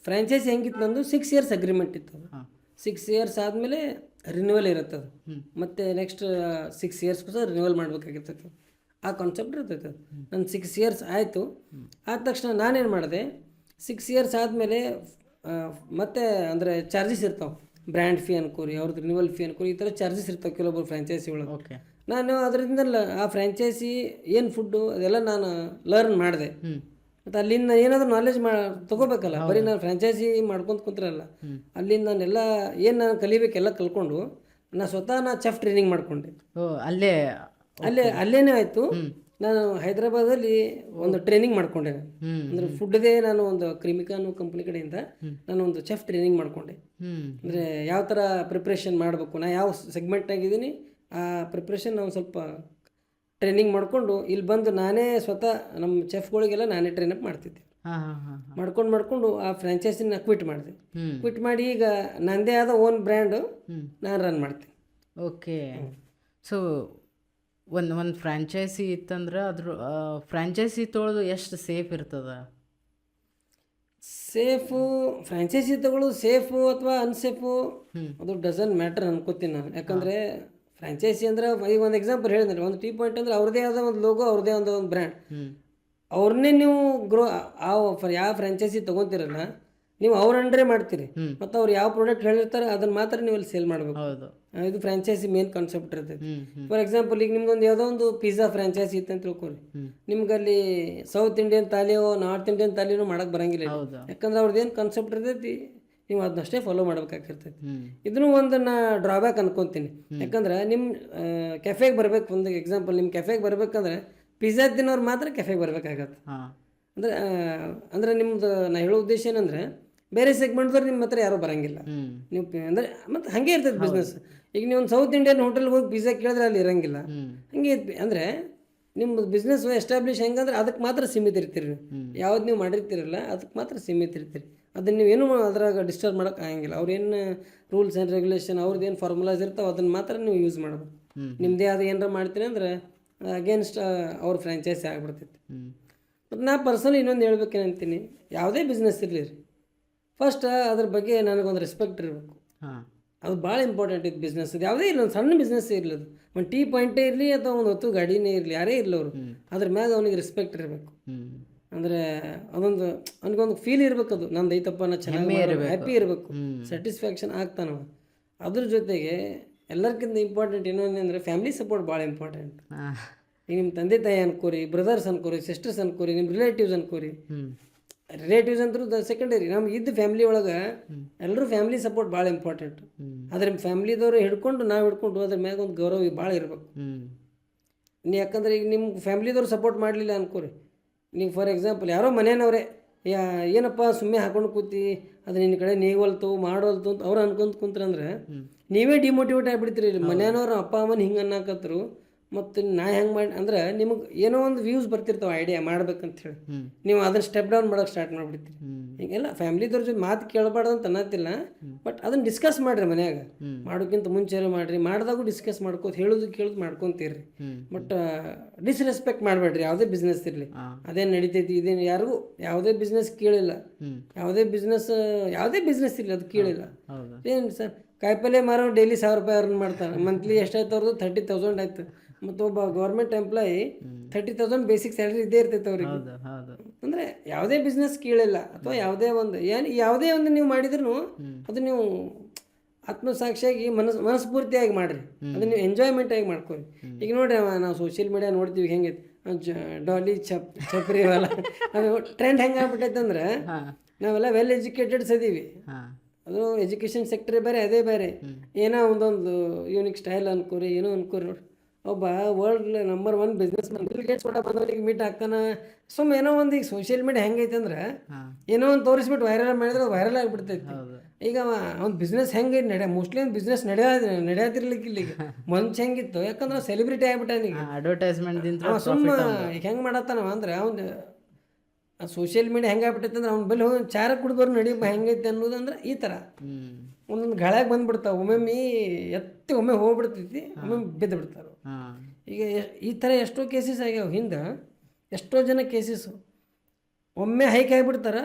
ಫ್ರಾಂಚೈಸಿ ಹೆಂಗಿತ್ತು ನಂದು 6 years ಅಗ್ರಿಮೆಂಟ್ ಇತ್ತು. ಅದು 6 years ಆದಮೇಲೆ ರಿನ್ಯೂವಲ್ ಇರುತ್ತೆ. ಅದು ಮತ್ತು ನೆಕ್ಸ್ಟ್ 6 years ಸಹ ರಿನ್ಯೂವಲ್ ಮಾಡಬೇಕಾಗಿರ್ತೈತೆ. ಆ ಕಾನ್ಸೆಪ್ಟ್ ಇರ್ತೈತೆ. ಅದು ನನ್ನ 6 years ಆಯಿತು. ಆದ ತಕ್ಷಣ ನಾನೇನು ಮಾಡಿದೆ, 6 years ಆದಮೇಲೆ ಮತ್ತೆ ಅಂದರೆ ಚಾರ್ಜಸ್ ಇರ್ತಾವೆ. ಬ್ರ್ಯಾಂಡ್ ಫೀ ಅನ್ಕೋರಿ, ಅವ್ರದ್ದು ರಿನ್ಯೂವಲ್ ಫೀ ಅನ್ಕೋರಿ, ಈ ಥರ ಚಾರ್ಜಸ್ ಇರ್ತಾವೆ ಕೆಲವೊಬ್ಬರು ಫ್ರಾಂಚೈಸಿ ಒಳಗೆ. ಓಕೆ. ನಾನು ಅದರಿಂದ ಆ ಫ್ರಾಂಚೈಸಿ ಏನು ಫುಡ್ಡು ಅದೆಲ್ಲ ನಾನು ಲರ್ನ್ ಮಾಡಿದೆ. ಮತ್ತು ಅಲ್ಲಿಂದ ಏನಾದರೂ ನಾಲೆಜ್ ತೊಗೋಬೇಕಲ್ಲ, ಬರೀ ನಾನು ಫ್ರಾಂಚೈಸಿ ಮಾಡ್ಕೊಂತ ಕುಂತ್ರಲ್ಲ. ಅಲ್ಲಿಂದ ನಾನೆಲ್ಲ ಏನು ನಾನು ಕಲಿಬೇಕೆಲ್ಲ ಕಲ್ಕೊಂಡು ನಾನು ಚೆಫ್ ಟ್ರೈನಿಂಗ್ ಮಾಡಿಕೊಂಡೆ. ಅಲ್ಲೇನೇ ಆಯಿತು. ನಾನು ಹೈದರಾಬಾದಲ್ಲಿ ಒಂದು ಟ್ರೈನಿಂಗ್ ಮಾಡ್ಕೊಂಡೆ. ಅಂದರೆ ಫುಡ್ದೇ ನಾನು ಒಂದು ಕ್ರಿಮಿಕಾ ಅನ್ನೋ ಕಂಪ್ನಿ ಕಡೆಯಿಂದ ನಾನು ಒಂದು ಚೆಫ್ ಟ್ರೈನಿಂಗ್ ಮಾಡಿಕೊಂಡೆ. ಅಂದರೆ ಯಾವ ಥರ ಪ್ರಿಪ್ರೇಷನ್ ಮಾಡಬೇಕು, ನಾನು ಯಾವ ಸೆಗ್ಮೆಂಟ್ನಾಗಿದ್ದೀನಿ ಆ ಪ್ರಿಪ್ರೇಷನ್ ನಾವು ಸ್ವಲ್ಪ ಟ್ರೈನಿಂಗ್ ಮಾಡಿಕೊಂಡು ಇಲ್ಲಿ ಬಂದು ನಾನೇ ಸ್ವತಃ ನಮ್ಮ ಚೆಫ್ಗಳಿಗೆಲ್ಲ ನಾನೇ ಟ್ರೈನಪ್ ಮಾಡ್ತಿದ್ದೆ. ಮಾಡ್ಕೊಂಡು ಆ ಫ್ರಾಂಚೈಸಿನ ಕ್ವಿಟ್ ಮಾಡಿದೆ. ಕ್ವಿಟ್ ಮಾಡಿ ಈಗ ನನ್ನದೇ ಆದ ಓನ್ ಬ್ರ್ಯಾಂಡು ನಾನು ರನ್ ಮಾಡ್ತೀನಿ. ಓಕೆ. ಸೊ ಒಂದು ಫ್ರಾಂಚೈಸಿ ಇತ್ತಂದ್ರೆ ಅದ್ರ ಫ್ರಾಂಚೈಸಿ ತೊಗೊಳೋದು ಎಷ್ಟು ಸೇಫ್ ಇರ್ತದ? ಫ್ರಾಂಚೈಸಿ ತಗೊಳ್ಳೋದು ಸೇಫು ಅಥವಾ ಅನ್ಸೇಫು ಅದು ಡಸಂಟ್ ಮ್ಯಾಟರ್ ಅನ್ಕೋತೀನಿ ನಾನು. ಯಾಕಂದರೆ ಫ್ರಾಂಚೈಸಿ ಅಂದ್ರೆ ಈಗ ಒಂದು ಎಕ್ಸಾಂಪಲ್ ಹೇಳಿದ್ರೆ, ಒಂದು ಟೀ ಪಾಯಿಂಟ್ ಅಂದರೆ ಅವ್ರದ್ದೇ ಆದ ಒಂದು ಲೋಗೋ, ಅವ್ರದ್ದೇ ಒಂದು ಬ್ರ್ಯಾಂಡ್, ಅವ್ರನ್ನೇ ನೀವು ಯಾವ ಫ್ರಾಂಚೈಸಿ ತೊಗೊತೀರಲ್ಲ ನೀವು ಅವ್ರ ಅಂಡ್ರೆ ಮಾಡ್ತೀರಿ. ಮತ್ತು ಅವ್ರು ಯಾವ ಪ್ರಾಡಕ್ಟ್ ಹೇಳಿರ್ತಾರೆ ಅದನ್ನು ಮಾತ್ರ ನೀವು ಅಲ್ಲಿ ಸೇಲ್ ಮಾಡಬೇಕು. ಇದು ಫ್ರಾಂಚೈಸಿ ಮೇನ್ ಕಾನ್ಸೆಪ್ಟ್ ಇರ್ತೈತಿ. ಫಾರ್ ಎಕ್ಸಾಂಪಲ್ ಈಗ ನಿಮ್ಗೊಂದು ಯಾವುದೋ ಒಂದು ಪಿಜ್ಜಾ ಫ್ರಾಂಚೈಸಿ ಇತ್ತು ಅಂತ ತಿಳ್ಕೊರಿ, ನಿಮ್ಗೆ ಅಲ್ಲಿ ಸೌತ್ ಇಂಡಿಯನ್ ತಾಲಿಯೋ ನಾರ್ತ್ ಇಂಡಿಯನ್ ತಾಲಿನೂ ಮಾಡಕ್ಕೆ ಬರಂಗಿಲ್ಲ. ಯಾಕಂದ್ರೆ ಅವ್ರದ್ದು ಏನು ಕಾನ್ಸೆಪ್ಟ್ ಇರ್ತೈತಿ ನೀವು ಅದನ್ನಷ್ಟೇ ಫಾಲೋ ಮಾಡ್ಬೇಕಾಗಿರ್ತೈತಿ. ಇದನ್ನು ಒಂದು ನಾ ಡ್ರಾಬ್ಯಾಕ್ ಅನ್ಕೊತೀನಿ. ಯಾಕಂದ್ರೆ ನಿಮ್ಮ ಕೆಫೆಗೆ ಬರ್ಬೇಕು, ಒಂದು ಎಕ್ಸಾಂಪಲ್ ನಿಮ್ಮ ಕೆಫೆಗೆ ಬರ್ಬೇಕಂದ್ರೆ ಪಿಜ್ಜಾ ತಿನ್ನೋರು ಮಾತ್ರ ಕೆಫೆಗೆ ಬರ್ಬೇಕಾಗತ್ತೆ. ಅಂದ್ರೆ ನಿಮ್ದು ನಾ ಹೇಳೋ ಉದ್ದೇಶ ಏನಂದ್ರೆ ಬೇರೆ ಸೆಗ್ಮೆಂಟ್ದವ್ರು ನಿಮ್ಮ ಹತ್ರ ಯಾರೂ ಬರಂಗಿಲ್ಲ. ನೀವು ಅಂದರೆ ಮತ್ತು ಹಾಗೆ ಇರ್ತೈತೆ ಬಿಸ್ನೆಸ್. ಈಗ ನೀವು ಒಂದು ಸೌತ್ ಇಂಡಿಯನ್ ಹೋಟೆಲ್ಗೆ ಹೋಗಿ ಪಿಜ್ಜಾ ಕೇಳಿದ್ರೆ ಅಲ್ಲಿ ಇರಂಗಿಲ್ಲ. ಹಂಗೆ ಅಂದರೆ ನಿಮ್ಮ ಬಿಸ್ನೆಸ್ ಎಸ್ಟಾಬ್ಲಿಷ್ ಹೆಂಗಂದ್ರೆ ಅದಕ್ಕೆ ಮಾತ್ರ ಸೀಮಿತ ಇರ್ತೀರಿ. ಯಾವ್ದು ನೀವು ಮಾಡಿರ್ತೀರಲ್ಲ ಅದಕ್ಕೆ ಮಾತ್ರ ಸೀಮಿತ ಇರ್ತೀರಿ. ಅದನ್ನು ನೀವೇನು ಅದ್ರಾಗ ಡಿಸ್ಟರ್ಬ್ ಮಾಡೋಕೆ ಆಗಂಗಿಲ್ಲ. ಅವ್ರೇನು ರೂಲ್ಸ್ ಆ್ಯಂಡ್ ರೆಗ್ಯುಲೇಷನ್ ಅವ್ರದ್ದು ಏನು ಫಾರ್ಮುಲಾಸ್ ಇರ್ತಾವೆ ಅದನ್ನು ಮಾತ್ರ ನೀವು ಯೂಸ್ ಮಾಡ್ಬೇಕು. ನಿಮ್ಮದೇ ಆದ ಏನಾರ ಮಾಡ್ತೀನಿ ಅಂದ್ರೆ ಅಗೇನ್ಸ್ಟ್ ಅವ್ರ ಫ್ರ್ಯಾಂಚೈಸಿ ಆಗ್ಬಿಡ್ತೈತಿ. ಮತ್ತು ನಾ ಪರ್ಸನಲಿ ಇನ್ನೊಂದು ಹೇಳ್ಬೇಕೇನಂತೀನಿ, ಯಾವುದೇ ಬಿಸ್ನೆಸ್ ಇರಲಿ ರೀ, ಫಸ್ಟ್ ಅದ್ರ ಬಗ್ಗೆ ನನಗೊಂದು ರೆಸ್ಪೆಕ್ಟ್ ಇರಬೇಕು. ಅದು ಭಾಳ ಇಂಪಾರ್ಟೆಂಟ್ ಇತ್ತು ಬಿಸ್ನೆಸ್. ಅದು ಯಾವುದೇ ಇರಲಿ, ಒಂದು ಸಣ್ಣ ಬಿಸ್ನೆಸ್ ಇರಲಿ, ಅದು ಒಂದು ಟೀ ಪಾಯಿಂಟೇ ಇರಲಿ ಅಥವಾ ಒಂದು ಹೊತ್ತು ಗಾಡಿನೇ ಇರಲಿ, ಯಾರೇ ಇರಲಿ ಅವರು ಅದ್ರ ಮ್ಯಾಗ ಅವನಿಗೆ ರೆಸ್ಪೆಕ್ಟ್ ಇರಬೇಕು. ಅಂದರೆ ಅದೊಂದು ಅವನಿಗೊಂದು ಫೀಲ್ ಇರಬೇಕು, ಅದು ನಂದು ಐತಪ್ಪ ನಾ ಚೆನ್ನಾಗಿ ಹ್ಯಾಪಿ ಇರಬೇಕು, ಸ್ಯಾಟಿಸ್ಫ್ಯಾಕ್ಷನ್ ಆಗ್ತಾನವ. ಅದ್ರ ಜೊತೆಗೆ ಎಲ್ಲರಿಗಿಂತ ಇಂಪಾರ್ಟೆಂಟ್ ಏನಂದರೆ ಫ್ಯಾಮಿಲಿ ಸಪೋರ್ಟ್ ಭಾಳ ಇಂಪಾರ್ಟೆಂಟ್. ಈಗ ನಿಮ್ಮ ತಂದೆ ತಾಯಿ ಅನ್ಕೋರಿ, ಬ್ರದರ್ಸ್ ಅನ್ಕೋರಿ, ಸಿಸ್ಟರ್ಸ್ ಅನ್ಕೋರಿ, ನಿಮ್ಮ ರಿಲೇಟಿವ್ಸ್ ಅನ್ಕೋರಿ. ರಿಲೇಟಿವ್ಸ್ ಅಂತೂ ಸೆಕೆಂಡರಿ. ನಮ್ಗೆ ಇದ್ದ ಫ್ಯಾಮಿಲಿ ಒಳಗೆ ಎಲ್ಲರೂ ಫ್ಯಾಮಿಲಿ ಸಪೋರ್ಟ್ ಭಾಳ ಇಂಪಾರ್ಟೆಂಟ್. ಆದರೆ ಫ್ಯಾಮಿಲಿದವರು ಹಿಡ್ಕೊಂಡು ನಾವು ಹಿಡ್ಕೊಂಡು ಅದ್ರ ಮ್ಯಾಗ ಒಂದು ಗೌರವ ಭಾಳ ಇರಬೇಕು. ಯಾಕಂದ್ರೆ ಈಗ ನಿಮ್ಮ ಫ್ಯಾಮಿಲಿದವ್ರು ಸಪೋರ್ಟ್ ಮಾಡಲಿಲ್ಲ ಅನ್ಕೋರಿ, ನೀವು ಫಾರ್ ಎಕ್ಸಾಂಪಲ್ ಯಾರೋ ಮನೆಯವ್ರೆ ಏನಪ್ಪ ಸುಮ್ಮನೆ ಹಾಕೊಂಡು ಕೂತಿ ಅದು ನಿನ್ನ ಕಡೆ ನೀವಲ್ತು ಮಾಡೋಲ್ತು ಅಂತ ಅವ್ರು ಅನ್ಕೊಂತ ಕುಂತ್ರಂದ್ರೆ ನೀವೇ ಡಿಮೋಟಿವೇಟ್ ಆಗಿಬಿಡ್ತೀರಿ. ಮನೆಯವ್ರು ಅಪ್ಪ ಅಮ್ಮನ ಹಿಂಗೆ ಅನ್ನಕತ್ರು ಮತ್ತು ನಾ ಹೆಂಗೆ ಮಾಡಿ ಅಂದ್ರೆ ನಿಮಗೆ ಏನೋ ಒಂದು ವ್ಯೂಸ್ ಬರ್ತಿರ್ತಾವೆ ಐಡಿಯಾ ಮಾಡ್ಬೇಕಂತ ಹೇಳಿ, ನೀವು ಅದನ್ನ ಸ್ಟೆಪ್ ಡೌನ್ ಮಾಡೋಕೆ ಸ್ಟಾರ್ಟ್ ಮಾಡಿಬಿಡ್ತೀರಿ. ಹೀಗೆಲ್ಲ ಫ್ಯಾಮಿಲಿದವ್ರ ಜೊತೆ ಮಾತು ಕೇಳಬಾರ್ದು ಅಂತ ಅನ್ನತ್ತಿಲ್ಲ, ಬಟ್ ಅದನ್ನು ಡಿಸ್ಕಸ್ ಮಾಡಿರಿ ಮನ್ಯಾಗ. ಮಾಡೋಕ್ಕಿಂತ ಮುಂಚೆ ಮಾಡಿರಿ, ಮಾಡಿದಾಗೂ ಡಿಸ್ಕಸ್ ಮಾಡ್ಕೋತ ಹೇಳೋದು ಕೇಳೋದು ಮಾಡ್ಕೊತೀರಿ. ಬಟ್ ಡಿಸ್ರೆಸ್ಪೆಕ್ಟ್ ಮಾಡಬೇಡ್ರಿ ಯಾವುದೇ ಬಿಸ್ನೆಸ್ ಇರಲಿ. ಅದೇನು ನಡಿತೈತಿ ಇದೇನು ಯಾರಿಗೂ ಯಾವುದೇ ಬಿಸ್ನೆಸ್ ಕೇಳಿಲ್ಲ, ಯಾವುದೇ ಬಿಸ್ನೆಸ್ ಇರಲಿ ಅದು ಕೇಳಿಲ್ಲ. ಏನು ಸರ್ ಕಾಯಿಪಲ್ಲೆ ಮಾರೋ ಡೈಲಿ 1000 ರೂಪಾಯಿ ಅರ್ನ್ ಮಾಡ್ತಾರೆ, ಮಂತ್ಲಿ ಎಷ್ಟಾಯ್ತು ಅವ್ರದ್ದು 30,000 ಆಯ್ತು. ಮತ್ತು ಒಬ್ಬ ಗೌರ್ಮೆಂಟ್ ಎಂಪ್ಲಾಯಿ 30,000 ಬೇಸಿಕ್ ಸ್ಯಾಲ್ರಿ ಇದ್ದೇ ಇರ್ತೈತೆ ಅವ್ರಿಗೆ. ಅಂದರೆ ಯಾವುದೇ ಬಿಸ್ನೆಸ್ ಕೇಳಿಲ್ಲ, ಅಥವಾ ಯಾವುದೇ ಒಂದು ನೀವು ಮಾಡಿದ್ರು ಅದು ನೀವು ಆತ್ಮಸಾಕ್ಷಿಯಾಗಿ ಮನಸ್ಫೂರ್ತಿಯಾಗಿ ಮಾಡಿರಿ, ಅದನ್ನ ನೀವು ಎಂಜಾಯ್ಮೆಂಟ್ ಆಗಿ ಮಾಡ್ಕೊರಿ. ಈಗ ನೋಡ್ರಿ ನಾವು ಸೋಷಿಯಲ್ ಮೀಡಿಯಾ ನೋಡ್ತೀವಿ ಹೆಂಗೈತಿ, ಡಾಲಿ ಚಪ್ರಿ ಅವೆಲ್ಲ ಅದು ಟ್ರೆಂಡ್ ಹೆಂಗೆ ಆಗ್ಬಿಟ್ಟೈತೆ ಅಂದ್ರೆ ನಾವೆಲ್ಲ ವೆಲ್ ಎಜುಕೇಟೆಡ್ಸ್ ಇದೀವಿ, ಅದು ಎಜುಕೇಷನ್ ಸೆಕ್ಟರ್ ಬೇರೆ ಅದೇ ಬೇರೆ. ಏನೋ ಒಂದೊಂದು ಯೂನಿಕ್ ಸ್ಟೈಲ್ ಅನ್ಕೋರಿ, ಏನೋ ಅನ್ಕೋರಿ. ನೋಡಿ ಒಬ್ಬ world number 1 business Mann bill Gates ಕೂಡ ಬಂದವರಿಗೆ ಮೀಟ್ ಆಗ್ತಾನೆ. ಸುಮ್ಮನೆ ಏನೋ ಒಂದು ಈಗ ಸೋಷಿಯಲ್ ಮೀಡಿಯಾ ಹೆಂಗೈತೆ ಅಂದ್ರೆ ಏನೋ ಒಂದು ತೋರಿಸ್ಬಿಟ್ಟು ವೈರಲ್ ಮಾಡಿದ್ರೆ ಅದು ವೈರಲ್ ಆಗಿಬಿಡ್ತೈತಿ. ಈಗ ಒಂದು ಬಿಸ್ನೆಸ್ ಹೆಂಗೆ ಮೋಸ್ಟ್ಲಿ ಒಂದು ಬಿಸ್ನೆಸ್ ನಡೆಯತಿರ್ಲಿಕ್ಕೆ ಇಲ್ಲಿಗೆ ಮುಂಚೆ ಹೆಂಗಿತ್ತು, ಯಾಕಂದ್ರೆ ಸೆಲೆಬ್ರಿಟಿ ಆಗ್ಬಿಟ್ಟ ಅಡ್ವರ್ಟೈಸ್ಮೆಂಟ್ ಸುಮ್ಮನೆ ಈಗ ಹೆಂಗೆ ಮಾಡತ್ತಾನವ ಅಂದ್ರೆ ಅವ್ನು ಸೋಷಿಯಲ್ ಮೀಡಿಯಾ ಹೆಂಗೆ ಆಗ್ಬಿಟ್ಟೈತೆ ಅಂದ್ರೆ ಅವ್ನ ಬಲ್ಲಿ ಹೋಗಿ ಚಾರ ಕುಡಿದವ್ರು ನಡಿ ಹೆಂಗೈತೆ ಅನ್ನೋದಂದ್ರೆ ಈ ಥರ ಒಂದೊಂದು ಗಾಳ್ಯಾಗ ಬಂದ್ಬಿಡ್ತಾವೆ. ಒಮ್ಮೆ ಎತ್ತಿ ಒಮ್ಮೆ ಹೋಗ್ಬಿಡ್ತೈತಿ, ಒಮ್ಮೆ ಬಿದ್ದು ಬಿಡ್ತಾರೆ. ಈಗ ಈ ಥರ ಎಷ್ಟೋ ಕೇಸಸ್ ಆಗ್ಯಾವ. ಹಿಂದೆ ಎಷ್ಟೋ ಜನ ಕೇಸಸ್ಸು ಒಮ್ಮೆ ಹೈಕ್ ಆಗಿಬಿಡ್ತಾರೆ,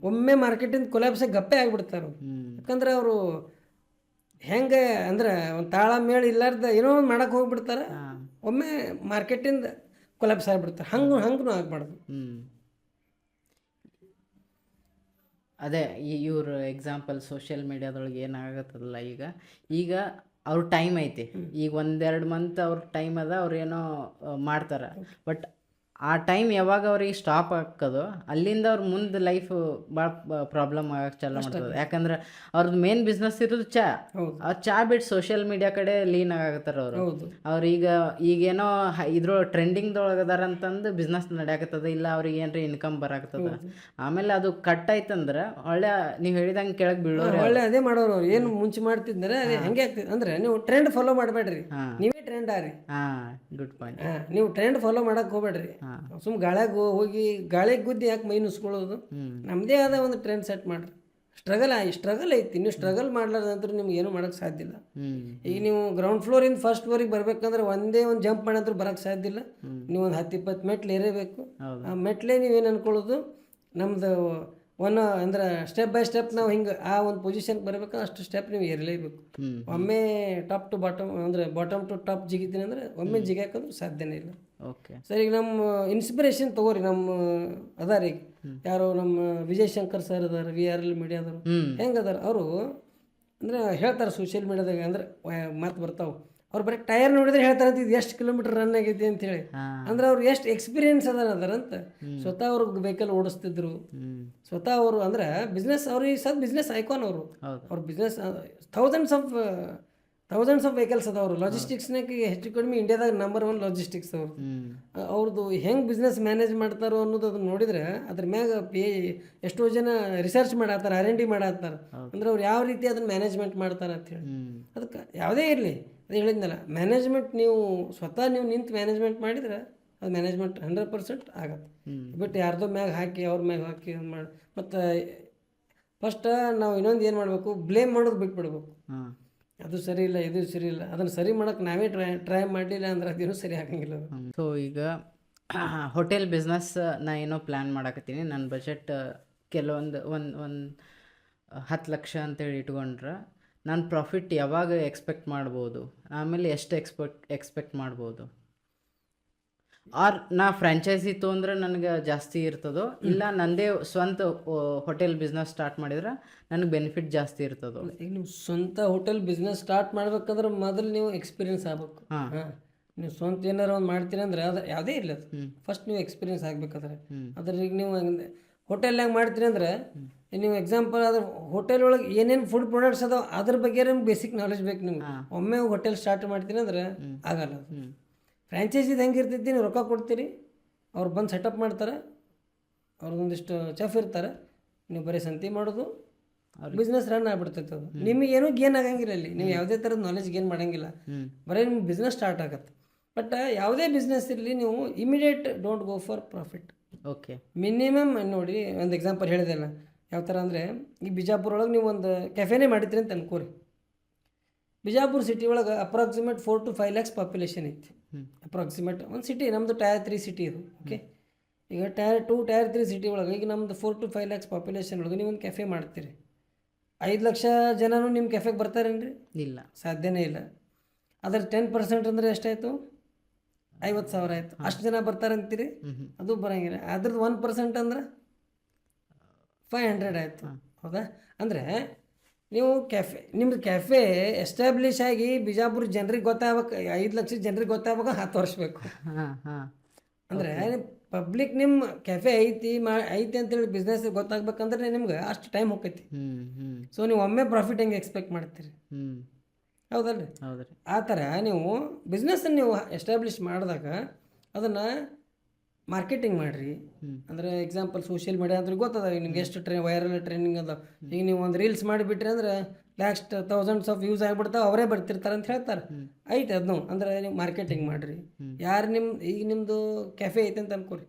ಒಮ್ಮೆ ಮಾರ್ಕೆಟಿಂದ ಕೊಲ್ಯಾಪ್ಸಾಗಿ ಗಪ್ಪೆ ಆಗಿಬಿಡ್ತಾರೆ. ಯಾಕಂದ್ರೆ ಅವರು ಹೆಂಗೆ ಅಂದ್ರೆ ಒಂದು ತಾಳ ಮೇಳ ಇಲ್ಲಾರ್ದ ಏನೋ ಒಂದು ಮಾಡಕ್ಕೆ ಹೋಗ್ಬಿಡ್ತಾರೆ, ಒಮ್ಮೆ ಮಾರ್ಕೆಟಿಂದ ಕೊಲ್ಯಾಪ್ಸ್ ಆಗಿಬಿಡ್ತಾರೆ. ಹಂಗೂ ಆಗ್ಬಾರ್ದು. ಅದೇ ಇವ್ರ ಎಕ್ಸಾಂಪಲ್ ಸೋಷಿಯಲ್ ಮೀಡಿಯಾದೊಳಗೆ ಏನಾಗತ್ತದಲ್ಲ, ಈಗ ಅವ್ರ ಟೈಮ್ ಐತಿ, ಈಗ 1-2 ಮಂತ್ ಅವ್ರ ಟೈಮ್ ಅದ, ಅವ್ರು ಏನೋ ಮಾಡ್ತಾರೆ. ಬಟ್ ಆ ಟೈಮ್ ಯಾವಾಗ ಅವ್ರಿಗೆ ಸ್ಟಾಪ್ ಹಾಕೋದು ಅಲ್ಲಿಂದ ಅವ್ರ ಮುಂದೆ ಲೈಫ್ ಭಾಳ ಪ್ರಾಬ್ಲಮ್ ಆಗಕ್ಕೆ ಚಾಲು ಮಾಡ್ತದೆ. ಯಾಕಂದ್ರೆ ಅವ್ರದ್ದು ಮೇನ್ ಬಿಸ್ನೆಸ್ ಇರೋದು ಚಾ ಬಿಟ್ಟು ಸೋಷಿಯಲ್ ಮೀಡಿಯಾ ಕಡೆ ಲೀನ್ ಆಗತ್ತಾರ ಅವರು. ಅವ್ರು ಈಗೇನೋ ಟ್ರೆಂಡಿಂಗ್ದೊಳಗೆ ಅದಾರ ಅಂತಂದು ಬಿಸ್ನೆಸ್ ನಡೆಯಕತ್ತದ, ಇಲ್ಲ ಅವ್ರಿಗೆ ಏನ್ರಿ ಇನ್ಕಮ್ ಬರಾಕತ್ತದ. ಆಮೇಲೆ ಅದು ಕಟ್ ಆಯ್ತಂದ್ರೆ ಒಳ್ಳೆ ನೀವು ಹೇಳಿದಂಗೆ ಕೆಳಗೆ ಬೀಳೋರು ಒಳ್ಳೆ ಅದೇ ಮಾಡೋರು. ಅವ್ರು ಏನು ಮುಂಚೆ ಮಾಡ್ತಿದ್ರೆ ಅದೇ ಹೆಂಗೆ ಆಗ್ತದೆ ಅಂದ್ರೆ ನೀವು ಟ್ರೆಂಡ್ ಫಾಲೋ ಮಾಡಬೇಡ್ರಿ, ನೀವೇ ಟ್ರೆಂಡ್ ಆರಿ. Good point. ನೀವು ಟ್ರೆಂಡ್ ಫಾಲೋ ಮಾಡಕ್ಕೆ ಹೋಗ್ಬೇಡ್ರಿ. ಸುಮ್ ಗಾಳ್ಯಾಗ ಹೋಗಿ ಗಾಳಿಗೆ ಗುದ್ದಿ ಯಾಕೆ ಮೈ ನುಸ್ಕೊಳ್ಳೋದು. ನಮ್ಮದೇ ಆದ ಒಂದು ಟ್ರೆಂಡ್ ಸೆಟ್ ಮಾಡ್ರಿ. ಸ್ಟ್ರಗಲ್ ಐತಿ, ನೀವು ಸ್ಟ್ರಗಲ್ ಮಾಡ್ಲಾರ್ದಂತೂ ನಿಮ್ಗೆ ಏನೂ ಮಾಡೋಕ್ಕೆ ಸಾಧ್ಯ ಇಲ್ಲ. ಈಗ ನೀವು ಗ್ರೌಂಡ್ ಫ್ಲೋರಿಂದ ಫಸ್ಟ್ ಫ್ಲೋರಿಗೆ ಬರ್ಬೇಕಂದ್ರೆ ಒಂದೇ ಒಂದು ಜಂಪ್ ಮಾಡಂತೂ ಬರೋಕ್ಕೆ ಸಾಧ್ಯ ಇಲ್ಲ. ನೀವು ಒಂದು 10-20 ಮೆಟ್ಲು ಏರೇಬೇಕು. ಆ ಮೆಟ್ಲೇ ನೀವೇನು ಅನ್ಕೊಳ್ಳೋದು ನಮ್ದು ಅಂದ್ರೆ ಸ್ಟೆಪ್ ಬೈ ಸ್ಟೆಪ್ ನಾವು ಹಿಂಗೆ ಆ ಒಂದು ಪೊಸಿಷನ್ಗೆ ಬರ್ಬೇಕಂದ್ರೆ ಅಷ್ಟು ಸ್ಟೆಪ್ ನೀವು ಏರಲೇಬೇಕು. ಒಮ್ಮೆ ಟಾಪ್ ಟು ಬಾಟಮ್ ಅಂದರೆ ಬಾಟಮ್ ಟು ಟಾಪ್ ಜಿಗಿತೀನಿ ಅಂದರೆ ಒಮ್ಮೆ ಜಿಗಾಕಂದ್ರೆ ಸಾಧ್ಯನೇ ಇಲ್ಲ. ಓಕೆ ಸರ್, ಈಗ ನಮ್ಮ ಇನ್ಸ್ಪಿರೇಷನ್ ತೊಗೋರಿ. ನಮ್ಮ ಅದಾರ ಈಗ ಯಾರು ನಮ್ಮ ವಿಜಯ್ ಶಂಕರ್ ಸರ್ ಅದಾರ, VRL ಮೀಡಿಯಾದವರು ಹೆಂಗೆ ಅದಾರ ಅವರು ಅಂದರೆ ಹೇಳ್ತಾರೆ ಸೋಷಿಯಲ್ ಮೀಡಿಯಾದಾಗ ಅಂದ್ರೆ ಮಾತು ಬರ್ತಾವೆ. ಅವ್ರು ಬರೀ ಟೈರ್ ನೋಡಿದ್ರೆ ಹೇಳ್ತಾರೆ ಅಂತ ಇದು ಎಷ್ಟು ಕಿಲೋಮೀಟರ್ ರನ್ ಆಗೈತಿ ಅಂತೇಳಿ. ಅಂದ್ರೆ ಅವ್ರು ಎಷ್ಟು ಎಕ್ಸ್ಪೀರಿಯನ್ಸ್ ಅದಾರಂತ. ಸ್ವತಃ ಅವ್ರಿಗೆ ವೆಹಿಕಲ್ ಓಡಿಸ್ತಿದ್ರು, ಸ್ವತಃ ಅವರು ಅಂದ್ರೆ ಬಿಸ್ನೆಸ್ ಅವ್ರಿಗೆ ಬಿಸ್ನೆಸ್ ಐಕಾನ್ ಅವರು. ಅವ್ರ ಬಿಸ್ನೆಸ್ ಥೌಸಂಡ್ಸ್ ಆಫ್ ವೆಹಿಕಲ್ಸ್ ಅದಾವರು. ಲಾಜಿಸ್ಟಿಕ್ಸ್ನಾಗ ಹೆಚ್ಚು ಕಡಿಮೆ ಇಂಡಿಯಾದಾಗ ನಂಬರ್ 1 ಲಾಜಿಸ್ಟಿಕ್ಸ್ ಅವರು. ಅವ್ರದ್ದು ಹೆಂಗೆ ಬಿಸ್ನೆಸ್ ಮ್ಯಾನೇಜ್ ಮಾಡ್ತಾರೋ ಅನ್ನೋದು ಅದನ್ನ ನೋಡಿದ್ರೆ ಅದ್ರ ಮ್ಯಾಗ ಎಷ್ಟೋ ಜನ ರಿಸರ್ಚ್ ಮಾಡತ್ತಾರ, R&D ಮಾಡತ್ತಾರ. ಅಂದ್ರೆ ಅವ್ರು ಯಾವ ರೀತಿ ಅದನ್ನ ಮ್ಯಾನೇಜ್ಮೆಂಟ್ ಮಾಡ್ತಾರೆ ಅಂತೇಳಿ. ಅದಕ್ಕೆ ಯಾವುದೇ ಇರಲಿ, ಅದು ಹೇಳಿದ್ನಲ್ಲ, ಮ್ಯಾನೇಜ್ಮೆಂಟ್ ನೀವು ಸ್ವತಃ ನೀವು ನಿಂತು ಮ್ಯಾನೇಜ್ಮೆಂಟ್ ಮಾಡಿದ್ರೆ ಅದು ಮ್ಯಾನೇಜ್ಮೆಂಟ್ 100% ಆಗತ್ತೆ. ಬಟ್ ಯಾರ್ದೋ ಮ್ಯಾಗ ಹಾಕಿ ಅವ್ರ ಮ್ಯಾಗ ಹಾಕಿ ಮಾಡಿ ಮತ್ತು ಫಸ್ಟ್ ನಾವು ಇನ್ನೊಂದು ಏನು ಮಾಡಬೇಕು, ಬ್ಲೇಮ್ ಮಾಡೋದು ಬಿಟ್ಬಿಡ್ಬೇಕು. ಹಾಂ ಅದು ಸರಿ ಇಲ್ಲ, ಇದು ಸರಿ ಇಲ್ಲ, ಅದನ್ನು ಸರಿ ಮಾಡೋಕೆ ನಾವೇ ಟ್ರೈ ಮಾಡಲಿಲ್ಲ ಅಂದ್ರೆ ಅದೇನು ಸರಿ ಆಗಂಗಿಲ್ಲ ಅದು. ಸೊ ಈಗ ಹೋಟೆಲ್ ಬಿಸ್ನೆಸ್ ನಾ ಏನೋ ಪ್ಲ್ಯಾನ್ ಮಾಡಾಕತ್ತೀನಿ. ನನ್ನ ಬಜೆಟ್ ಕೆಲವೊಂದು ಒಂದು 10 ಲಕ್ಷ ಅಂತೇಳಿ ಇಟ್ಕೊಂಡ್ರೆ ನಾನು ಪ್ರಾಫಿಟ್ ಯಾವಾಗ ಎಕ್ಸ್ಪೆಕ್ಟ್ ಮಾಡ್ಬೋದು, ಆಮೇಲೆ ಎಷ್ಟು ಎಕ್ಸ್ಪೆಕ್ಟ್ ಮಾಡ್ಬೋದು? ಆರ್ ನಾ ಫ್ರ್ಯಾಂಚೈಸಿ ತೊಗೊಂಡ್ರೆ ನನಗೆ ಜಾಸ್ತಿ ಇರ್ತದೋ, ಇಲ್ಲ ನಂದೇ ಸ್ವಂತ ಹೋಟೆಲ್ ಬಿಸ್ನೆಸ್ ಸ್ಟಾರ್ಟ್ ಮಾಡಿದ್ರೆ ನನಗೆ ಬೆನಿಫಿಟ್ ಜಾಸ್ತಿ ಇರ್ತದೋ? ಈಗ ನೀವು ಸ್ವಂತ ಹೋಟೆಲ್ ಬಿಸ್ನೆಸ್ ಸ್ಟಾರ್ಟ್ ಮಾಡ್ಬೇಕಂದ್ರೆ ಮೊದಲು ನೀವು ಎಕ್ಸ್ಪೀರಿಯನ್ಸ್ ಆಗ್ಬೇಕು. ಹಾಂ. ಹಾಂ, ನೀವು ಸ್ವಂತ ಏನಾರು ಒಂದು ಮಾಡ್ತೀರಿ ಅಂದ್ರೆ ಅದು ಯಾವುದೇ ಇಲ್ಲ, ಅದು ಫಸ್ಟ್ ನೀವು ಎಕ್ಸ್ಪೀರಿಯನ್ಸ್ ಆಗ್ಬೇಕಾದ್ರೆ. ಅದ್ರ ಈಗ ನೀವು ಹೋಟೆಲ್ನಾಗ ಮಾಡ್ತೀರಿ ಅಂದ್ರೆ ನೀವು ಎಕ್ಸಾಂಪಲ್ ಅದ್ರ ಹೋಟೆಲ್ ಒಳಗೆ ಏನೇನು ಫುಡ್ ಪ್ರಾಡಕ್ಟ್ಸ್ ಅದಾವ ಅದ್ರ ಬಗ್ಗೆ ನಿಮ್ಗೆ ಬೇಸಿಕ್ ನಾಲೆಜ್ ಬೇಕು ನಿಮ್ಗೆ. ಒಮ್ಮೆ ಹೋಟೆಲ್ ಸ್ಟಾರ್ಟ್ ಮಾಡ್ತೀನಿ ಅಂದ್ರೆ ಆಗಲ್ಲ ಅದು. ಫ್ರ್ಯಾಂಚೈಸಿದು ಹೆಂಗೆ ಇರ್ತೈತಿ, ನೀವು ರೊಕ್ಕ ಕೊಡ್ತೀರಿ, ಅವ್ರು ಬಂದು ಸೆಟಪ್ ಮಾಡ್ತಾರೆ, ಅವ್ರದ್ದೊಂದಿಷ್ಟು ಚೆಫ್ ಇರ್ತಾರೆ, ನೀವು ಬರೀ ಸಂತಿ ಮಾಡೋದು, ಬಿಸ್ನೆಸ್ ರನ್ ಆಗ್ಬಿಡ್ತೈತೆ. ಅದು ನಿಮಗೇನು ಗೇನ್ ಆಗಂಗಿಲ್ಲ ಅಲ್ಲಿ, ನೀವು ಯಾವುದೇ ಥರದ ನಾಲೆಜ್ ಗೇನ್ ಮಾಡಂಗಿಲ್ಲ, ಬರೀ ನಿಮ್ಮ ಬಿಸ್ನೆಸ್ ಸ್ಟಾರ್ಟ್ ಆಗತ್ತೆ. ಬಟ್ ಯಾವುದೇ ಬಿಸ್ನೆಸ್ ಇರಲಿ, ನೀವು immediate don't go for profit. Okay, minimum ನೋಡಿ, ಒಂದು ಎಕ್ಸಾಂಪಲ್ ಹೇಳಿದೆಲ್ಲ ಯಾವ ಥರ ಅಂದರೆ, ಈ ಬಿಜಾಪುರ ಒಳಗೆ ನೀವು ಒಂದು ಕೆಫೆನೇ ಮಾಡಿದ್ರಿ ಅಂತ ಅನ್ಕೋರಿ. ಬಿಜಾಪುರ ಸಿಟಿ ಒಳಗೆ ಅಪ್ರಾಕ್ಸಿಮೇಟ್ 4 to 5 lakhs ಪಾಪ್ಯುಲೇಷನ್ ಐತಿ. ಅಪ್ರಾಕ್ಸಿಮೇಟ್ ಒಂದು ಸಿಟಿ, ನಮ್ಮದು Tier 3 ಸಿಟಿ ಇದು. ಓಕೆ, ಈಗ Tier 2 Tier 3 ಸಿಟಿ ಒಳಗೆ ಈಗ ನಮ್ಮದು 4 to 5 lakhs ಪಾಪ್ಯುಲೇಷನ್ ಒಳಗೆ ನೀವು ಒಂದು ಕೆಫೆ ಮಾಡ್ತೀರಿ. 5 ಲಕ್ಷ ಜನನೂ ನಿಮ್ಮ ಕೆಫೆಗೆ ಬರ್ತಾರೇನ್ರಿ? ಇಲ್ಲ, ಸಾಧ್ಯನೇ ಇಲ್ಲ. ಅದ್ರ 10% ಅಂದರೆ ಎಷ್ಟಾಯಿತು? 50,000 ಆಯಿತು. ಅಷ್ಟು ಜನ ಬರ್ತಾರೆ ಅಂತೀರಿ, ಅದು ಬರೋಂಗಿಲ್ಲ. ಅದ್ರದ್ದು 1% ಅಂದ್ರೆ 500 ಆಯಿತು. ಹೌದಾ? ಅಂದರೆ ನೀವು ನಿಮ್ಮದು ಕೆಫೆ ಎಸ್ಟಾಬ್ಲಿಷ್ ಆಗಿ ಬಿಜಾಪುರ ಜನರಿಗೆ ಗೊತ್ತಾಗ್ಬೇಕು, 5 ಲಕ್ಷ ಜನರಿಗೆ ಗೊತ್ತಾಗ್ಬೇಕು, 10 ವರ್ಷ ಬೇಕು. ಅಂದರೆ ಪಬ್ಲಿಕ್ ನಿಮ್ಮ ಕೆಫೆ ಐತಿ ಅಂತೇಳಿ ಬಿಸ್ನೆಸ್ ಗೊತ್ತಾಗ್ಬೇಕಂದ್ರೆ ನಿಮ್ಗೆ ಅಷ್ಟು ಟೈಮ್ ಹೋಗ್ತೈತಿ. ಸೊ ನೀವು ಒಮ್ಮೆ ಪ್ರಾಫಿಟ್ ಹೆಂಗೆ ಎಕ್ಸ್ಪೆಕ್ಟ್ ಮಾಡ್ತೀರಿ? ಹೌದಲ್ರಿ? ಹೌದ್ರಿ. ಆ ಥರ ನೀವು ಬಿಸ್ನೆಸ್ಸನ್ನು ನೀವು ಎಸ್ಟಾಬ್ಲಿಷ್ ಮಾಡಿದಾಗ ಅದನ್ನು ಮಾರ್ಕೆಟಿಂಗ್ ಮಾಡಿರಿ. ಅಂದರೆ ಎಕ್ಸಾಂಪಲ್ ಸೋಷಿಯಲ್ ಮೀಡಿಯಾ ಅಂದ್ರೆ ಗೊತ್ತದ ನಿಮ್ಗೆ ಎಷ್ಟು ವೈರಲ್ ಟ್ರೈನಿಂಗ್ ಅದ. ಈಗ ನೀವು ಒಂದು ರೀಲ್ಸ್ ಮಾಡಿಬಿಟ್ರಿ ಅಂದ್ರೆ ಲಾಸ್ಟ್ ಥೌಸಂಡ್ಸ್ ಆಫ್ ವ್ಯೂಸ್ ಆಗಿಬಿಡ್ತಾವೆ, ಅವರೇ ಬರ್ತಿರ್ತಾರೆ ಅಂತ ಹೇಳ್ತಾರೆ. ಐತೆ ಅದನ್ನು ಅಂದರೆ ನೀವು ಮಾರ್ಕೆಟಿಂಗ್ ಮಾಡಿರಿ. ಯಾರು ಈಗ ನಿಮ್ಮದು ಕೆಫೆ ಐತೆ ಅಂತ ಅನ್ಕೋರಿ,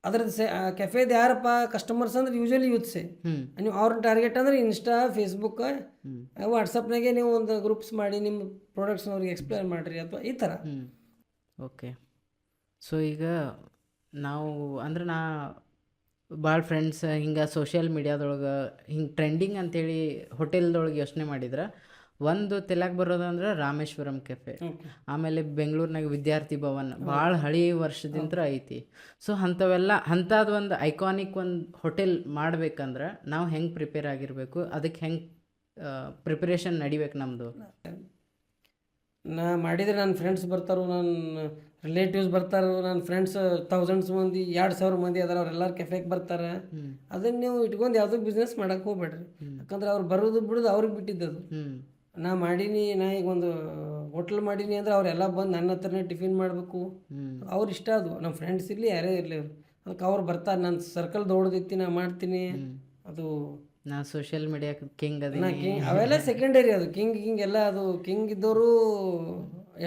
ಅದ್ರದ್ದು ಕೆಫೆದು ಯಾರಪ್ಪ ಕಸ್ಟಮರ್ಸ್ ಅಂದ್ರೆ ಯೂಶ್ವಲಿ ಯೂತ್ಸೇ. ನೀವು ಅವ್ರನ್ನ ಟಾರ್ಗೆಟ್ ಅಂದ್ರೆ ಇನ್ಸ್ಟಾ, ಫೇಸ್ಬುಕ್, ವಾಟ್ಸಪ್ನಾಗೆ ನೀವು ಒಂದು ಗ್ರೂಪ್ಸ್ ಮಾಡಿ ನಿಮ್ಮ ಪ್ರಾಡಕ್ಟ್ಸ್ನ ಅವ್ರಿಗೆ ಎಕ್ಸ್ಪ್ಲೇನ್ ಮಾಡಿರಿ, ಅಥವಾ ಈ ಥರ. ಓಕೆ, ಸೊ ಈಗ ನಾವು ಅಂದ್ರೆ ಭಾಳ ಫ್ರೆಂಡ್ಸ್ ಹಿಂಗೆ ಸೋಷಿಯಲ್ ಮೀಡಿಯಾದೊಳಗೆ ಹಿಂಗೆ ಟ್ರೆಂಡಿಂಗ್ ಅಂತೇಳಿ ಹೋಟೆಲ್ದೊಳಗೆ ಯೋಚನೆ ಮಾಡಿದ್ರೆ ಒಂದು ತೆಲಕ್ ಬರೋದಂದ್ರೆ ರಾಮೇಶ್ವರಂ ಕೆಫೆ, ಆಮೇಲೆ ಬೆಂಗಳೂರಿನಾಗ ವಿದ್ಯಾರ್ಥಿ ಭವನ್ ಭಾಳ ಹಳಿ ವರ್ಷದಿಂದ ಐತಿ. ಸೊ ಅಂಥದ್ದು ಒಂದು ಐಕಾನಿಕ್ ಒಂದು ಹೋಟೆಲ್ ಮಾಡ್ಬೇಕಂದ್ರೆ ನಾವು ಹೆಂಗೆ ಪ್ರಿಪೇರ್ ಆಗಿರಬೇಕು, ಅದಕ್ಕೆ ಹೆಂಗೆ ಪ್ರಿಪರೇಷನ್ ನಡಿಬೇಕು ನಮ್ಮದು? ನಾ ಮಾಡಿದರೆ ನನ್ನ ಫ್ರೆಂಡ್ಸ್ ಬರ್ತಾರೋ, ನನ್ನ ರಿಲೇಟಿವ್ಸ್ ಬರ್ತಾರೋ, ನನ್ನ ಫ್ರೆಂಡ್ಸ್ ಥೌಸಂಡ್ಸ್ ಮಂದಿ, 2,000 ಮಂದಿ ಅದಾರ, ಅವ್ರೆಲ್ಲರೂ ಕೆಫೆಗೆ ಬರ್ತಾರೆ. ಅದನ್ನು ನೀವು ಇಟ್ಕೊಂಡು ಯಾವುದೋ ಬಿಸ್ನೆಸ್ ಮಾಡೋಕೆ ಹೋಗ್ಬೇಡ್ರಿ. ಯಾಕಂದ್ರೆ ಅವ್ರು ಬರೋದು ಬಿಡೋದು ಅವ್ರಿಗೆ ಬಿಟ್ಟಿದ್ದದು. ನಾ ಈಗ ಒಂದು ಹೋಟ್ಲ್ ಮಾಡೀನಿ ಅಂದ್ರೆ ಅವರೆಲ್ಲ ಬಂದು ನನ್ನ ಹತ್ರನೇ ಟಿಫಿನ್ ಮಾಡಬೇಕು, ಅವ್ರು ಇಷ್ಟ ಅದು. ನಮ್ಮ ಫ್ರೆಂಡ್ಸ್ ಇರಲಿ ಯಾರೇ ಇರಲಿ, ಅವರು ಅದಕ್ಕೆ ಅವ್ರು ಬರ್ತಾರೆ. ನನ್ನ ಸರ್ಕಲ್ ದೊಡ್ಡದಿತ್ತು, ನಾ ಮಾಡ್ತೀನಿ. ಅದು ನಾ ಸೋಷಿಯಲ್ ಮೀಡಿಯಾ ಕಿಂಗ್ ಅವೆಲ್ಲ ಸೆಕೆಂಡರಿ. ಅದು ಕಿಂಗ್ ಎಲ್ಲ, ಅದು ಕಿಂಗ್ ಇದ್ದವರು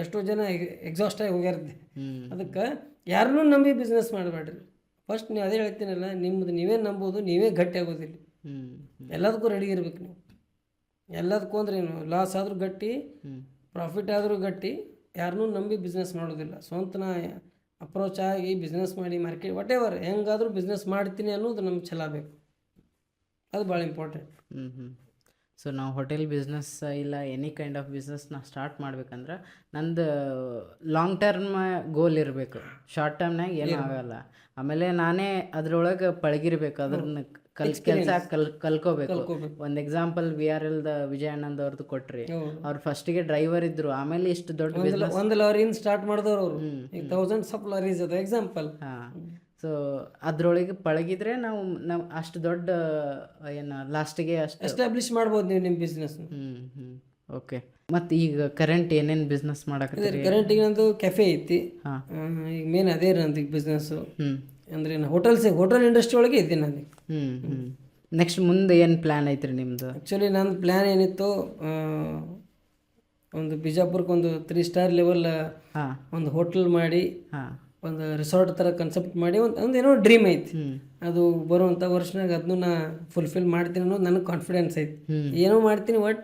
ಎಷ್ಟೋ ಜನ ಎಕ್ಸಾಸ್ಟ್ ಆಗಿ ಹೋಗ್ಯಾರದ್ದೆ. ಅದಕ್ಕೆ ಯಾರನ್ನೂ ನಂಬಿ ಬಿಸ್ನೆಸ್ ಮಾಡಬೇಡ್ರಿ. ಫಸ್ಟ್ ನೀವು ಅದೇ ಹೇಳ್ತೀನಲ್ಲ, ನಿಮ್ಮದು ನೀವೇ ನಂಬೋದು, ನೀವೇ ಗಟ್ಟಿ ಆಗೋದಿಲ್ಲ. ಎಲ್ಲದಕ್ಕೂ ರೆಡಿ ಇರ್ಬೇಕು ನೀವು. ಎಲ್ಲದಕ್ಕೂ ಅಂದ್ರೆ ಏನು, ಲಾಸ್ ಆದರೂ ಗಟ್ಟಿ, ಪ್ರಾಫಿಟ್ ಆದರೂ ಗಟ್ಟಿ. ಯಾರನ್ನೂ ನಂಬಿ ಬಿಸ್ನೆಸ್ ಮಾಡೋದಿಲ್ಲ. ಸ್ವಂತನ ಅಪ್ರೋಚ್ ಆಗಿ ಬಿಸ್ನೆಸ್ ಮಾಡಿ ಮಾರ್ಕೆಟ್ ವಾಟ್ ಎವರ್ ಹೆಂಗಾದರೂ ಬಿಸ್ನೆಸ್ ಮಾಡ್ತೀನಿ ಅನ್ನೋದು ನಮ್ಗೆ ಛಲ ಬೇಕು. ಅದು ಭಾಳ ಇಂಪಾರ್ಟೆಂಟ್. ಸೊ ನಾವು ಹೋಟೆಲ್ ಬಿಸ್ನೆಸ್ ಇಲ್ಲ ಎನಿ ಕೈಂಡ್ ಆಫ್ ಬಿಸ್ನೆಸ್ನ ಸ್ಟಾರ್ಟ್ ಮಾಡ್ಬೇಕಂದ್ರೆ ನಂದು ಲಾಂಗ್ ಟರ್ಮ್ ಗೋಲ್ ಇರಬೇಕು. ಶಾರ್ಟ್ ಟರ್ಮ್ನಾಗ ಏನೂ ಆಗಲ್ಲ. ಆಮೇಲೆ ನಾನೇ ಅದ್ರೊಳಗೆ ಪಳಗಿರ್ಬೇಕು, ಅದ್ರನ್ನ ಕೆಲಸ ಕಲ್ಕೋಬೇಕು. ಒಂದು ಎಕ್ಸಾಂಪಲ್ VRL ವಿಜಯ ಆನಂದ್ ಅವ್ರದ್ದು ಕೊಟ್ರಿ. ಅವ್ರು ಫಸ್ಟಿಗೆ ಡ್ರೈವರ್ ಇದ್ರು, ಆಮೇಲೆ ಇಷ್ಟು ದೊಡ್ಡ ಬಿಸ್ನೆಸ್ ಒಂದು ಲಾರಿಯಿಂದ ಸ್ಟಾರ್ಟ್ ಮಾಡಿದವ್ರು ಅವರು. ಈಗ ಥೌಸಂಡ್ಸ್ ಆಫ್ ಲಾರೀಸ್ ಅದು ಎಕ್ಸಾಂಪಲ್. ಸೊ ಅದ್ರೊಳಗೆ ಪಳಗಿದ್ರೆ ನಾವು ಅಷ್ಟು ದೊಡ್ಡ ಏನು ಲಾಸ್ಟಿಗೆ ಅಷ್ಟು ಎಸ್ಟಾಬ್ಲಿಷ್ ಮಾಡ್ಬೋದು ನೀವು ನಿಮ್ಮ ಬಿಸ್ನೆಸ್. ಓಕೆ, ಮತ್ತು ಈಗ ಕರೆಂಟ್ ಏನೇನು ಬಿಸ್ನೆಸ್ ಮಾಡಕ್ಕೆ? ಕರೆಂಟ್ ಈಗ ನಂದು ಕೆಫೆ ಐತಿ. ಈಗ ಮೇನ್ ಅದೇ ನಂದು ಬಿಸ್ನೆಸ್ಸು. ಅಂದರೆ ಹೋಟೆಲ್ ಇಂಡಸ್ಟ್ರಿ ಒಳಗೆ ಇದ್ದೀನಿ ನಾನು. ನೆಕ್ಸ್ಟ್ ಮುಂದೆ ಏನು ಪ್ಲ್ಯಾನ್ ಐತ್ರಿ ನಿಮ್ಮದು? ಆ್ಯಕ್ಚುಲಿ ನನ್ನ ಪ್ಲ್ಯಾನ್ ಏನಿತ್ತು, ಒಂದು ಬಿಜಾಪುರಕ್ಕೆ ಒಂದು 3 ಸ್ಟಾರ್ ಲೆವೆಲ್ ಒಂದು ಹೋಟೆಲ್ ಮಾಡಿ ಒಂದು ರಿಸಾರ್ಟ್ ಥರ ಕನ್ಸೆಪ್ಟ್ ಮಾಡಿ ಒಂದು ಏನೋ ಡ್ರೀಮ್ ಐತಿ. ಅದು ಬರುವಂಥ ವರ್ಷನಾಗ ಅದನ್ನು ನಾ ಫುಲ್ಫಿಲ್ ಮಾಡ್ತೀನಿ ಅನ್ನೋದು ನನಗೆ ಕಾನ್ಫಿಡೆನ್ಸ್ ಐತಿ. ಏನೋ ಮಾಡ್ತೀನಿ ಒಟ್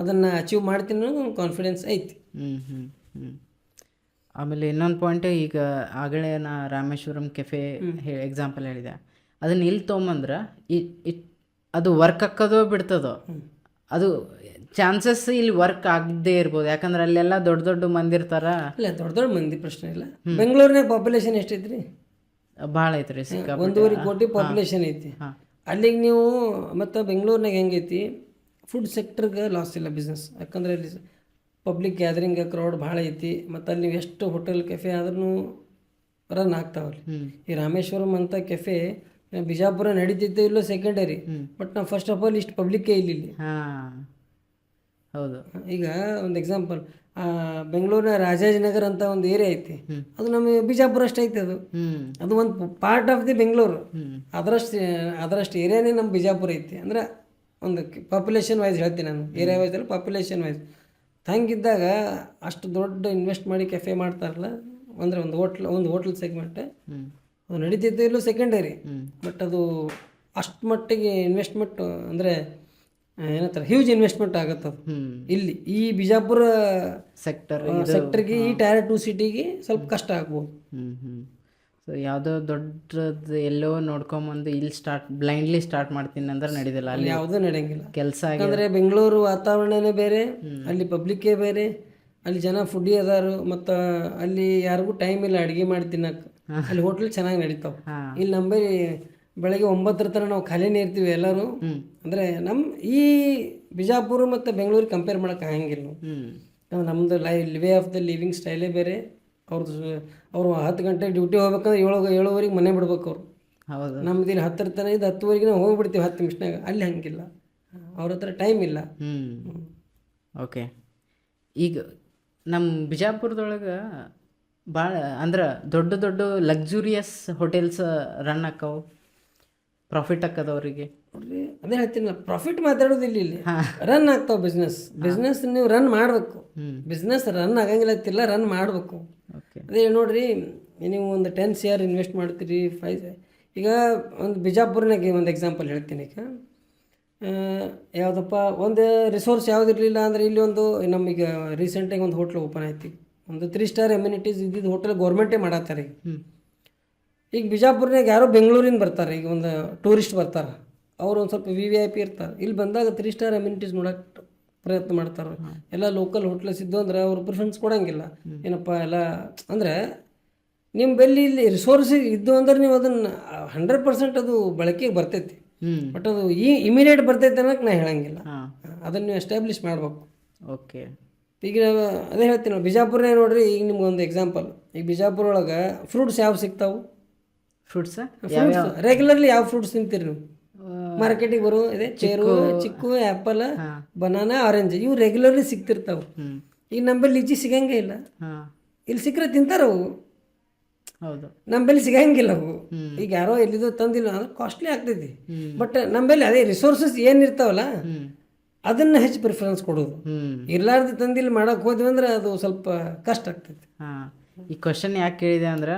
ಅದನ್ನು ಅಚೀವ್ ಮಾಡ್ತೀನಿ ಅನ್ನೋದು ಒಂದು ಕಾನ್ಫಿಡೆನ್ಸ್ ಐತಿ. ಆಮೇಲೆ ಇನ್ನೊಂದು ಪಾಯಿಂಟ್, ಈಗ ಆಗಲೇ ನಾ ರಾಮೇಶ್ವರಂ ಕೆಫೆ ಎಕ್ಸಾಂಪಲ್ ಹೇಳಿದೆ, ಅದನ್ನ ಇಲ್ಲಿ ತೊಗೊಂಬಂದ್ರೆ ಅದು ವರ್ಕ್ ಹಾಕೋದೋ ಬಿಡ್ತದೋ, ಅದು ಚಾನ್ಸಸ್ ಇಲ್ಲಿ ವರ್ಕ್ ಆಗದೇ ಇರ್ಬೋದು. ಯಾಕಂದ್ರೆ ಅಲ್ಲೆಲ್ಲ ದೊಡ್ಡ ದೊಡ್ಡ ಮಂದಿ ಇರ್ತಾರ. ಇಲ್ಲ, ದೊಡ್ಡ ದೊಡ್ಡ ಮಂದಿ ಪ್ರಶ್ನೆ ಇಲ್ಲ. ಬೆಂಗಳೂರಿನಾಗ ಪಾಪ್ಯುಲೇಷನ್ ಎಷ್ಟೈತ್ರಿ? ಭಾಳ ಐತ್ರಿ, 1.5 ಕೋಟಿ ಪಾಪ್ಯುಲೇಷನ್ ಐತಿ. ಅಲ್ಲಿಗೆ ನೀವು ಮತ್ತು ಬೆಂಗಳೂರಿನಾಗ ಹೆಂಗೈತಿ, ಫುಡ್ ಸೆಕ್ಟರ್ಗೆ ಲಾಸ್ ಇಲ್ಲ ಬಿಸ್ನೆಸ್. ಯಾಕಂದ್ರೆ ಅಲ್ಲಿ ಪಬ್ಲಿಕ್ ಗ್ಯಾದರಿಂಗ್ ಕ್ರೌಡ್ ಭಾಳ ಐತಿ. ಮತ್ತು ಅಲ್ಲಿ ನೀವು ಎಷ್ಟು ಹೋಟೆಲ್ ಕೆಫೆ ಆದ್ರೂ ರನ್ ಆಗ್ತಾವಲ್ಲಿ. ಈ ರಾಮೇಶ್ವರಂ ಅಂತ ಕೆಫೆ ಬಿಜಾಪುರ ನಡೀತಿತ್ತು ಇಲ್ಲೋ ಸೆಕೆಂಡರಿ, ಬಟ್ ನಾವು ಫಸ್ಟ್ ಆಫ್ ಆಲ್ ಇಷ್ಟು ಪಬ್ಲಿಕ್ಕೇ ಇಲ್ಲಿ. ಹೌದು. ಈಗ ಒಂದು ಎಕ್ಸಾಂಪಲ್, ಬೆಂಗಳೂರಿನ ರಾಜಾಜಿನಗರ್ ಅಂತ ಒಂದು ಏರಿಯಾ ಐತಿ, ಅದು ನಮ್ಮ ಬಿಜಾಪುರ ಅಷ್ಟು ಐತಿ. ಅದು ಒಂದು ಪಾರ್ಟ್ ಆಫ್ ದಿ ಬೆಂಗಳೂರು. ಅದರಷ್ಟು ಏರಿಯಾನೇ ನಮ್ಮ ಬಿಜಾಪುರ ಐತಿ. ಅಂದ್ರೆ ಒಂದು ಪಾಪ್ಯುಲೇಷನ್ ವೈಸ್ ಹೇಳ್ತೀನಿ ನಾನು, ಏರಿಯಾ ವೈಸ್ ಅಲ್ಲ, ಪಾಪ್ಯುಲೇಷನ್ ವೈಸ್. ಹಂಗಿದ್ದಾಗ ಅಷ್ಟು ದೊಡ್ಡ ಇನ್ವೆಸ್ಟ್ ಮಾಡಿ ಕೆಫೆ ಮಾಡ್ತಾರಲ್ಲ, ಅಂದರೆ ಒಂದು ಹೋಟ್ಲ್ ಸೆಗ್ಮೆಂಟ್ ಅದು ನಡೀತಿತ್ತು ಇಲ್ಲೂ ಸೆಕೆಂಡರಿ. ಬಟ್ ಅದು ಅಷ್ಟು ಮಟ್ಟಿಗೆ ಇನ್ವೆಸ್ಟ್ಮೆಂಟ್ ಅಂದರೆ ಏನಂತಾರೆ, ಹ್ಯೂಜ್ ಇನ್ವೆಸ್ಟ್ಮೆಂಟ್ ಆಗತ್ತೆ ಅದು ಇಲ್ಲಿ. ಈ ಬಿಜಾಪುರ ಸೆಕ್ಟರ್ಗೆ, ಈ ಟೈರ್ 2 ಸಿಟಿಗೆ ಸ್ವಲ್ಪ ಕಷ್ಟ ಆಗ್ಬೋದು. ಸೊ ಯಾವುದೋ ದೊಡ್ಡದು ಎಲ್ಲೋ ನೋಡ್ಕೊಂಬಂದು ಇಲ್ಲಿ ಬ್ಲೈಂಡ್ಲಿ ಸ್ಟಾರ್ಟ್ ಮಾಡ್ತೀನಿ ಅಂದ್ರೆ ನಡೆದಿಲ್ಲ, ಅಲ್ಲಿ ಯಾವುದೂ ನಡೆಯಂಗಿಲ್ಲ ಕೆಲಸ. ಯಾಕಂದರೆ ಬೆಂಗಳೂರು ವಾತಾವರಣನೇ ಬೇರೆ, ಅಲ್ಲಿ ಪಬ್ಲಿಕ್ಕೇ ಬೇರೆ, ಅಲ್ಲಿ ಜನ ಫುಡ್ಡಿ ಅದಾರು, ಮತ್ತು ಅಲ್ಲಿ ಯಾರಿಗೂ ಟೈಮ್ ಇಲ್ಲ ಅಡುಗೆ ಮಾಡಿ ತಿನ್ನಕ್ಕೆ. ಅಲ್ಲಿ ಹೋಟ್ಲ್ ಚೆನ್ನಾಗಿ ನಡೀತಾವೆ. ಇಲ್ಲಿ ನಂಬಲ್ಲಿ ಬೆಳಗ್ಗೆ 9 ತನಕ ನಾವು ಖಾಲಿನೇ ಇರ್ತೀವಿ ಎಲ್ಲರೂ. ಅಂದರೆ ನಮ್ಮ ಈ ಬಿಜಾಪುರ ಮತ್ತು ಬೆಂಗಳೂರಿಗೆ ಕಂಪೇರ್ ಮಾಡೋಕೆ ಆಗಂಗಿಲ್ಲ. ನಮ್ಮದು ವೇ ಆಫ್ ದ ಲಿವಿಂಗ್ ಸ್ಟೈಲೇ ಬೇರೆ. ಅವರು 10 ಗಂಟೆಗೆ ಡ್ಯೂಟಿ ಹೋಗ್ಬೇಕಂದ್ರೆ 7:30 ಮನೆ ಬಿಡ್ಬೇಕು ಅವರು. ನಮ್ದು ಇಲ್ಲಿ 10 ತನಕ ಇದು 10ವರೆಗೆ ನಾವು ಹೋಗ್ಬಿಡ್ತೀವಿ 10 ನಿಮಿಷನಾಗ. ಅಲ್ಲಿ ಹಂಗಿಲ್ಲ, ಅವ್ರ ಹತ್ರ ಟೈಮ್ ಇಲ್ಲ. ಓಕೆ. ಈಗ ನಮ್ಮ ಬಿಜಾಪುರದೊಳಗೆ ಭಾಳ ಅಂದ್ರೆ ದೊಡ್ಡ ದೊಡ್ಡ ಲಕ್ಸುರಿಯಸ್ ಹೋಟೆಲ್ಸ್ ರನ್ ಆಕ್ಕವು, ಪ್ರಾಫಿಟ್ ಆಕ್ಕದವ್ರಿಗೆ. ಅದೇ ಹೇಳ್ತೀನಿ, ಪ್ರಾಫಿಟ್ ಮಾತಾಡೋದಿಲ್ಲ ಇಲ್ಲಿ, ರನ್ ಆಗ್ತಾವೆ ಬಿಸ್ನೆಸ್ ನೀವು ರನ್ ಮಾಡಬೇಕು. ಬಿಸ್ನೆಸ್ ರನ್ ಆಗಂಗಿಲ್ಲ ಅಂತಿಲ್ಲ, ರನ್ ಮಾಡಬೇಕು. ಅದೇ ನೋಡ್ರಿ, ನೀವು ಒಂದು 10 CR ಇನ್ವೆಸ್ಟ್ ಮಾಡ್ತೀರಿ, 5. ಈಗ ಒಂದು ಬಿಜಾಪುರ್ನಾಗೆ ಒಂದು ಎಕ್ಸಾಂಪಲ್ ಹೇಳ್ತೀನಿ. ಈಗ ಯಾವುದಪ್ಪ ಒಂದು ರಿಸೋರ್ಸ್ ಯಾವ್ದು ಇರಲಿಲ್ಲ ಅಂದರೆ ಇಲ್ಲಿ ಒಂದು ನಮೀಗ ರೀಸೆಂಟಾಗಿ ಒಂದು ಹೋಟ್ಲ್ ಓಪನ್ ಆಯ್ತು. ಒಂದು 3 ಸ್ಟಾರ್ ಎಮ್ಯುನಿಟೀಸ್ ಇದ್ದಿದ್ದು ಹೋಟೆಲ್ ಗೌರ್ಮೆಂಟೇ ಮಾಡತ್ತಾರೆ. ಈಗ ಬಿಜಾಪುರ್ನಾಗ ಯಾರೋ ಬೆಂಗಳೂರಿಂದ ಬರ್ತಾರೆ, ಈಗ ಒಂದು ಟೂರಿಸ್ಟ್ ಬರ್ತಾರೆ, ಅವರು ಒಂದು ಸ್ವಲ್ಪ VIP ಇರ್ತಾರೆ. ಇಲ್ಲಿ ಬಂದಾಗ 3 ಸ್ಟಾರ್ ಎಮ್ಯುನಿಟೀಸ್ ನೋಡೋಕೆ ಪ್ರಯತ್ನ ಮಾಡ್ತಾರೆ. ಎಲ್ಲ ಲೋಕಲ್ ಹೋಟ್ಲಸ್ ಇದ್ದು ಅಂದ್ರೆ ಅವ್ರು ಪ್ರಿಫರೆನ್ಸ್ ಕೊಡೋಂಗಿಲ್ಲ. ಏನಪ್ಪ ಎಲ್ಲ ಅಂದರೆ ನಿಮ್ಮ ಬೆಲ್ಲಿ ಇಲ್ಲಿ ರಿಸೋರ್ಸ್ ಇದ್ದು ಅಂದ್ರೆ ನೀವು ಅದನ್ನು 100% ಅದು ಬಳಕೆಗೆ ಬರ್ತೈತಿ. ಬಟ್ ಅದು ಇಮಿಡಿಯೇಟ್ ಬರ್ತೈತೆ ಅನ್ನೋಕೆ ನಾ ಹೇಳಂಗಿಲ್ಲ, ಅದನ್ನು ನೀವು ಎಸ್ಟಾಬ್ಲಿಷ್ ಮಾಡ್ಬೇಕು. ಓಕೆ. ಈಗ ಅದೇ ಹೇಳ್ತೀನಿ, ನಾವು ಬಿಜಾಪುರನೇ ನೋಡ್ರಿ. ಈಗ ನಿಮ್ಗೆ ಒಂದು ಎಕ್ಸಾಂಪಲ್, ಈಗ ಬಿಜಾಪುರ ಒಳಗೆ ಫ್ರೂಟ್ಸ್ ಯಾವ ಸಿಗ್ತಾವೆ? ಫ್ರೂಟ್ಸ್ ರೆಗ್ಯುಲರ್ಲಿ ಯಾವ ಫ್ರೂಟ್ಸ್ ತಿಂತೀರಿ ನೀವು? ಮಾರ್ಕೆಟಿಗೆ ಬರೋ ಇದೆ ಚೇರು, ಚಿಕ್ಕು, ಆ್ಯಪಲ್, ಬನಾನಾ, ಆರೆಂಜ್, ಇವು ರೆಗ್ಯುಲರ್ಲಿ ಸಿಗ್ತಿರ್ತಾವೆ. ಈಗ ನಂಬಲ್ಲಿ ಲಿಚಿ ಸಿಗಂಗೇ ಇಲ್ಲ. ಇಲ್ಲಿ ಸಿಕ್ಕರೆ ತಿಂತಾರೆ ಅವು, ಹೌದು. ನಂಬಲ್ಲಿ ಸಿಗಂಗಿಲ್ಲ ಅವು. ಈಗ ಯಾರೋ ಎಲ್ಲಿದ್ದು ತಂದಿಲ್ಲ ಅಂದ್ರೆ ಕಾಸ್ಟ್ಲಿ ಆಗ್ತೈತಿ. ಬಟ್ ನಂಬಲ್ಲಿ ಅದೇ ರಿಸೋರ್ಸಸ್ ಏನಿರ್ತಾವಲ್ಲ ಅದನ್ನು ಹೆಚ್ಚು ಪ್ರಿಫರೆನ್ಸ್ ಕೊಡೋದು. ಇರ್ಲಾರ್ದು ತಂದಿಲ್ಲಿ ಮಾಡೋಕೆ ಹೋದ್ವಿ ಅಂದ್ರೆ ಅದು ಸ್ವಲ್ಪ ಕಷ್ಟ ಆಗ್ತೈತಿ. ಈ ಕ್ವಶನ್ ಯಾಕೆ ಕೇಳಿದೆ ಅಂದ್ರೆ,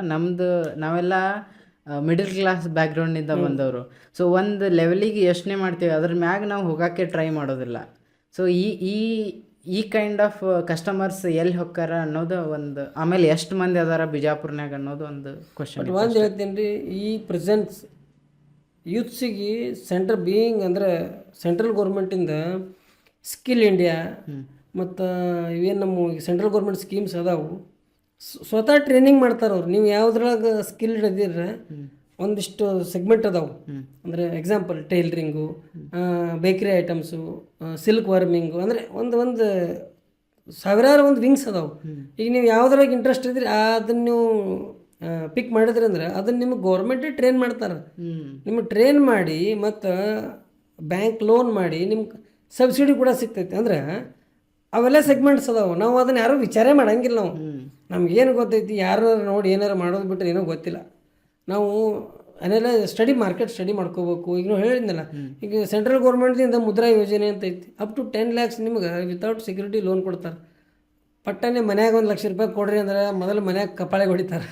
ನಾವೆಲ್ಲ ಮಿಡಲ್ ಕ್ಲಾಸ್ ಬ್ಯಾಕ್ಗ್ರೌಂಡಿಂದ ಬಂದವರು. ಸೊ ಒಂದು ಲೆವೆಲಿಗೆ ಯೋಚನೆ ಮಾಡ್ತೀವಿ, ಅದ್ರ ಮ್ಯಾಗ ನಾವು ಹೋಗೋಕ್ಕೆ ಟ್ರೈ ಮಾಡೋದಿಲ್ಲ. ಸೊ ಈ ಕೈಂಡ್ ಆಫ್ ಕಸ್ಟಮರ್ಸ್ ಎಲ್ಲಿ ಹೋಗ್ತಾರ ಅನ್ನೋದು ಒಂದು. ಆಮೇಲೆ ಎಷ್ಟು ಮಂದಿ ಅದಾರ ಬಿಜಾಪುರ್ನಾಗ ಅನ್ನೋದು ಒಂದು ಕ್ವಶನ್. ಒಂದು ಹೇಳ್ತೀನಿ ರೀ, ಈ ಪ್ರೆಸೆಂಟ್ಸ್ ಯೂತ್ಸಿಗೆ ಸೆಂಟ್ರಲ್ ಗೌರ್ಮೆಂಟಿಂದ ಸ್ಕಿಲ್ ಇಂಡಿಯಾ ಮತ್ತು ಇವೇನು ನಮ್ಮ ಸೆಂಟ್ರಲ್ ಗೌರ್ಮೆಂಟ್ ಸ್ಕೀಮ್ಸ್ ಅದಾವು, ಸ್ವತಃ ಟ್ರೈನಿಂಗ್ ಮಾಡ್ತಾರೆ ಅವ್ರು. ನೀವು ಯಾವುದ್ರೊಳಗೆ ಸ್ಕಿಲ್ಡ್ ಇದ್ದೀರ ಒಂದಿಷ್ಟು ಸೆಗ್ಮೆಂಟ್ ಅದಾವೆ. ಅಂದರೆ ಎಕ್ಸಾಂಪಲ್ ಟೈಲರಿಂಗು, ಬೇಕ್ರಿ ಐಟಮ್ಸು, ಸಿಲ್ಕ್ ವರ್ಮಿಂಗು, ಅಂದರೆ ಒಂದು ಸಾವಿರಾರು ಒಂದು ವಿಂಗ್ಸ್ ಅದಾವೆ. ಈಗ ನೀವು ಯಾವುದ್ರಾಗ ಇಂಟ್ರೆಸ್ಟ್ ಇದ್ರಿ ಅದನ್ನು ನೀವು ಪಿಕ್ ಮಾಡಿದ್ರಿ ಅಂದ್ರೆ ಅದನ್ನು ನಿಮಗೆ ಗೌರ್ಮೆಂಟೇ ಟ್ರೈನ್ ಮಾಡ್ತಾರೆ. ನಿಮಗೆ ಟ್ರೈನ್ ಮಾಡಿ ಮತ್ತು ಬ್ಯಾಂಕ್ ಲೋನ್ ಮಾಡಿ ನಿಮ್ಗೆ ಸಬ್ಸಿಡಿ ಕೂಡ ಸಿಗ್ತೈತೆ. ಅಂದ್ರೆ ಅವೆಲ್ಲ ಸೆಗ್ಮೆಂಟ್ಸ್ ಅದಾವೆ. ನಾವು ಅದನ್ನು ಯಾರೂ ವಿಚಾರೇ ಮಾಡೋಂಗಿಲ್ಲ. ನಮ್ಗೇನು ಗೊತ್ತೈತಿ, ಯಾರು ನೋಡಿ ಏನಾರು ಮಾಡೋದು ಬಿಟ್ಟರೆ ಏನೋ ಗೊತ್ತಿಲ್ಲ. ನಾವು ಅದನ್ನೆಲ್ಲ ಮಾರ್ಕೆಟ್ ಸ್ಟಡಿ ಮಾಡ್ಕೋಬೇಕು. ಈಗ ನಾವು ಹೇಳಿದ್ನಲ್ಲ, ಈಗ ಸೆಂಟ್ರಲ್ ಗೌರ್ಮೆಂಟ್ದಿಂದ ಮುದ್ರಾ ಯೋಜನೆ ಅಂತ ಐತಿ. ಅಪ್ ಟು 10 lakhs ನಿಮ್ಗೆ ವಿತೌಟ್ ಸೆಕ್ಯೂರಿಟಿ ಲೋನ್ ಕೊಡ್ತಾರೆ. ಪಟ್ಟನೆ ಮನ್ಯಾಗ 1,00,000 ಕೊಡ್ರಿ ಅಂದ್ರೆ ಮೊದಲು ಮನ್ಯಾಗ ಕಪಾಳಿಗೆ ಹೊಡಿತಾರೆ.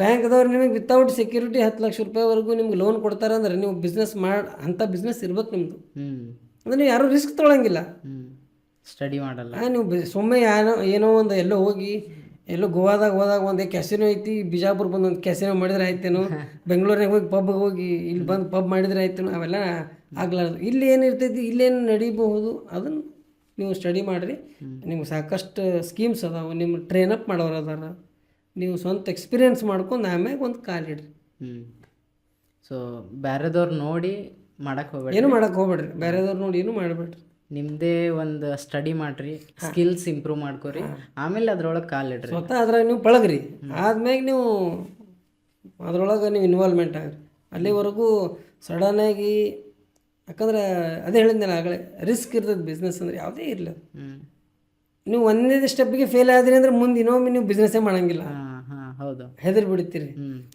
ಬ್ಯಾಂಕ್ದವ್ರು ನಿಮಗೆ ವಿತೌಟ್ ಸೆಕ್ಯೂರಿಟಿ 10,00,000 ನಿಮ್ಗೆ ಲೋನ್ ಕೊಡ್ತಾರೆ ಅಂದ್ರೆ ನೀವು ಬಿಸ್ನೆಸ್ ಅಂಥ ಬಿಸ್ನೆಸ್ ಇರ್ಬೇಕು ನಿಮ್ಮದು. ಅಂದರೆ ನೀವು ಯಾರೂ ರಿಸ್ಕ್ ತೊಗೊಳಂಗಿಲ್ಲ. ಸ್ಟಡಿ ಮಾಡಲ್ಲ. ನೀವು ಸುಮ್ಮನೆ ಏನೋ ಒಂದು ಎಲ್ಲೋ ಹೋಗಿ ಎಲ್ಲೋ ಗೋವಾದಾಗ ಹೋದಾಗ ಒಂದು ಕ್ಯಾಸಿನೋ ಐತಿ, ಬಿಜಾಪುರ ಬಂದು ಒಂದು ಕ್ಯಾಸಿನೋ ಮಾಡಿದ್ರೆ ಆಯ್ತೇನೋ, ಬೆಂಗಳೂರಿನಾಗ ಹೋಗಿ ಪಬ್ಗೆ ಹೋಗಿ ಇಲ್ಲಿ ಬಂದು ಪಬ್ ಮಾಡಿದ್ರೆ ಆಯ್ತೇನೋ, ಅವೆಲ್ಲ ಆಗ್ಲಾರ್ದು. ಇಲ್ಲಿ ಏನಿರ್ತೈತಿ, ಇಲ್ಲೇನು ನಡೀಬಹುದು ಅದನ್ನು ನೀವು ಸ್ಟಡಿ ಮಾಡಿರಿ. ನಿಮ್ಗೆ ಸಾಕಷ್ಟು ಸ್ಕೀಮ್ಸ್ ಅದಾವೆ, ನಿಮ್ಮ ಟ್ರೈನಪ್ ಮಾಡೋರು ಅದಾರ, ನೀವು ಸ್ವಂತ ಎಕ್ಸ್ಪೀರಿಯೆನ್ಸ್ ಮಾಡ್ಕೊಂಡು ಆಮ್ಯಾಗ ಒಂದು ಕಾಲಿಡ್ರಿ. ಸೊ ಬೇರೆದವ್ರು ನೋಡಿ ಮಾಡಕ್ಕೆ ಹೋಗ್ಬೇಡಿ, ಏನು ಮಾಡಕ್ಕೆ ಹೋಗ್ಬೇಡ್ರಿ, ಬೇರೆದವ್ರು ನೋಡಿ ಏನು ಮಾಡಬೇಡ್ರಿ. ನಿಮ್ಮದೇ ಒಂದು ಸ್ಟಡಿ ಮಾಡಿರಿ, ಸ್ಕಿಲ್ಸ್ ಇಂಪ್ರೂವ್ ಮಾಡ್ಕೊರಿ, ಆಮೇಲೆ ಅದ್ರೊಳಗೆ ಕಾಲಿಡ್ರಿ. ಸ್ವತಃ ಅದ್ರಾಗ ನೀವು ಪಳಗ್ರಿ, ಆದ್ಮ್ಯಾಗ ನೀವು ಅದ್ರೊಳಗೆ ನೀವು ಇನ್ವಾಲ್ವ್ಮೆಂಟ್ ಆಗ್ರಿ. ಅಲ್ಲಿವರೆಗೂ ಸಡನ್ನಾಗಿ, ಯಾಕಂದ್ರೆ ಅದೇ ಹೇಳಿದ್ನಲ್ಲ ಆಗಲೇ, ರಿಸ್ಕ್ ಇರ್ತದೆ ಬಿಸ್ನೆಸ್ ಅಂದ್ರೆ ಯಾವುದೇ ಇರಲಿ. ನೀವು ಒಂದೇ ಸ್ಟೆಪ್ಗೆ ಫೇಲ್ ಆದ್ರಿ ಅಂದ್ರೆ ಮುಂದೆ ಇನ್ನೊಮ್ಮೆ ನೀವು ಬಿಸ್ನೆಸ್ಸೇ ಮಾಡೋಂಗಿಲ್ಲ. ಹೌದು, ಹೆದರಿ ಬಿಡ್ತೀರಿ.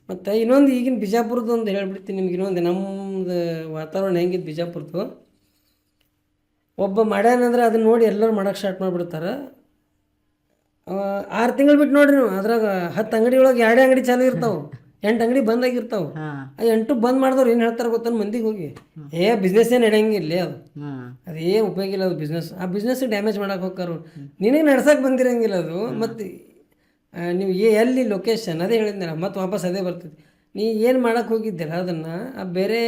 ಮತ್ತು ಇನ್ನೊಂದು ಈಗಿನ ಬಿಜಾಪುರದ್ದು ಒಂದು ಹೇಳ್ಬಿಡ್ತೀನಿ ನಿಮ್ಗೆ. ಇನ್ನೊಂದು ನಮ್ಮದು ವಾತಾವರಣ ಹೆಂಗಿತ್ತು ಬಿಜಾಪುರದ್ದು, ಒಬ್ಬ ಮಾಡ್ಯಾನಂದ್ರೆ ಅದನ್ನ ನೋಡಿ ಎಲ್ಲರೂ ಮಾಡೋಕೆ ಸ್ಟಾರ್ಟ್ ಮಾಡಿಬಿಡ್ತಾರೆ. 6 ತಿಂಗಳು ಬಿಟ್ಟು ನೋಡ್ರಿ ನೀವು, ಅದ್ರಾಗ 10 ಅಂಗಡಿ ಒಳಗೆ 2 ಅಂಗಡಿ ಚಾಲು ಇರ್ತಾವೆ, 8 ಅಂಗಡಿ ಬಂದಾಗಿರ್ತಾವೆ. ಆ 8 ಬಂದ್ ಮಾಡಿದವ್ರು ಏನು ಹೇಳ್ತಾರೆ ಗೊತ್ತಾನ ಮಂದಿಗೆ ಹೋಗಿ, ಬಿಸ್ನೆಸ್ ಏನು ನಡೆಯಂಗಿಲ್ಲ, ಅದೇನು ಉಪಯೋಗ ಇಲ್ಲ ಅದು ಬಿಸ್ನೆಸ್. ಆ ಬಿಸ್ನೆಸ್ ಡ್ಯಾಮೇಜ್ ಮಾಡಕ್ಕೆ ಹೋಗ್ತಾರು, ನಿನಗೆ ನಡ್ಸಕ್ಕೆ ಬಂದಿರಂಗಿಲ್ಲ ಅದು. ಮತ್ತು ನೀವು ಎಲ್ಲಿ ಲೊಕೇಶನ್ ಅದೇ ಹೇಳಿದ್ನಲ್ಲ, ಮತ್ತು ವಾಪಸ್ ಅದೇ ಬರ್ತದೆ. ನೀ ಏನು ಮಾಡಕ್ಕೆ ಹೋಗಿದ್ದೀರ ಅದನ್ನು ಬೇರೆ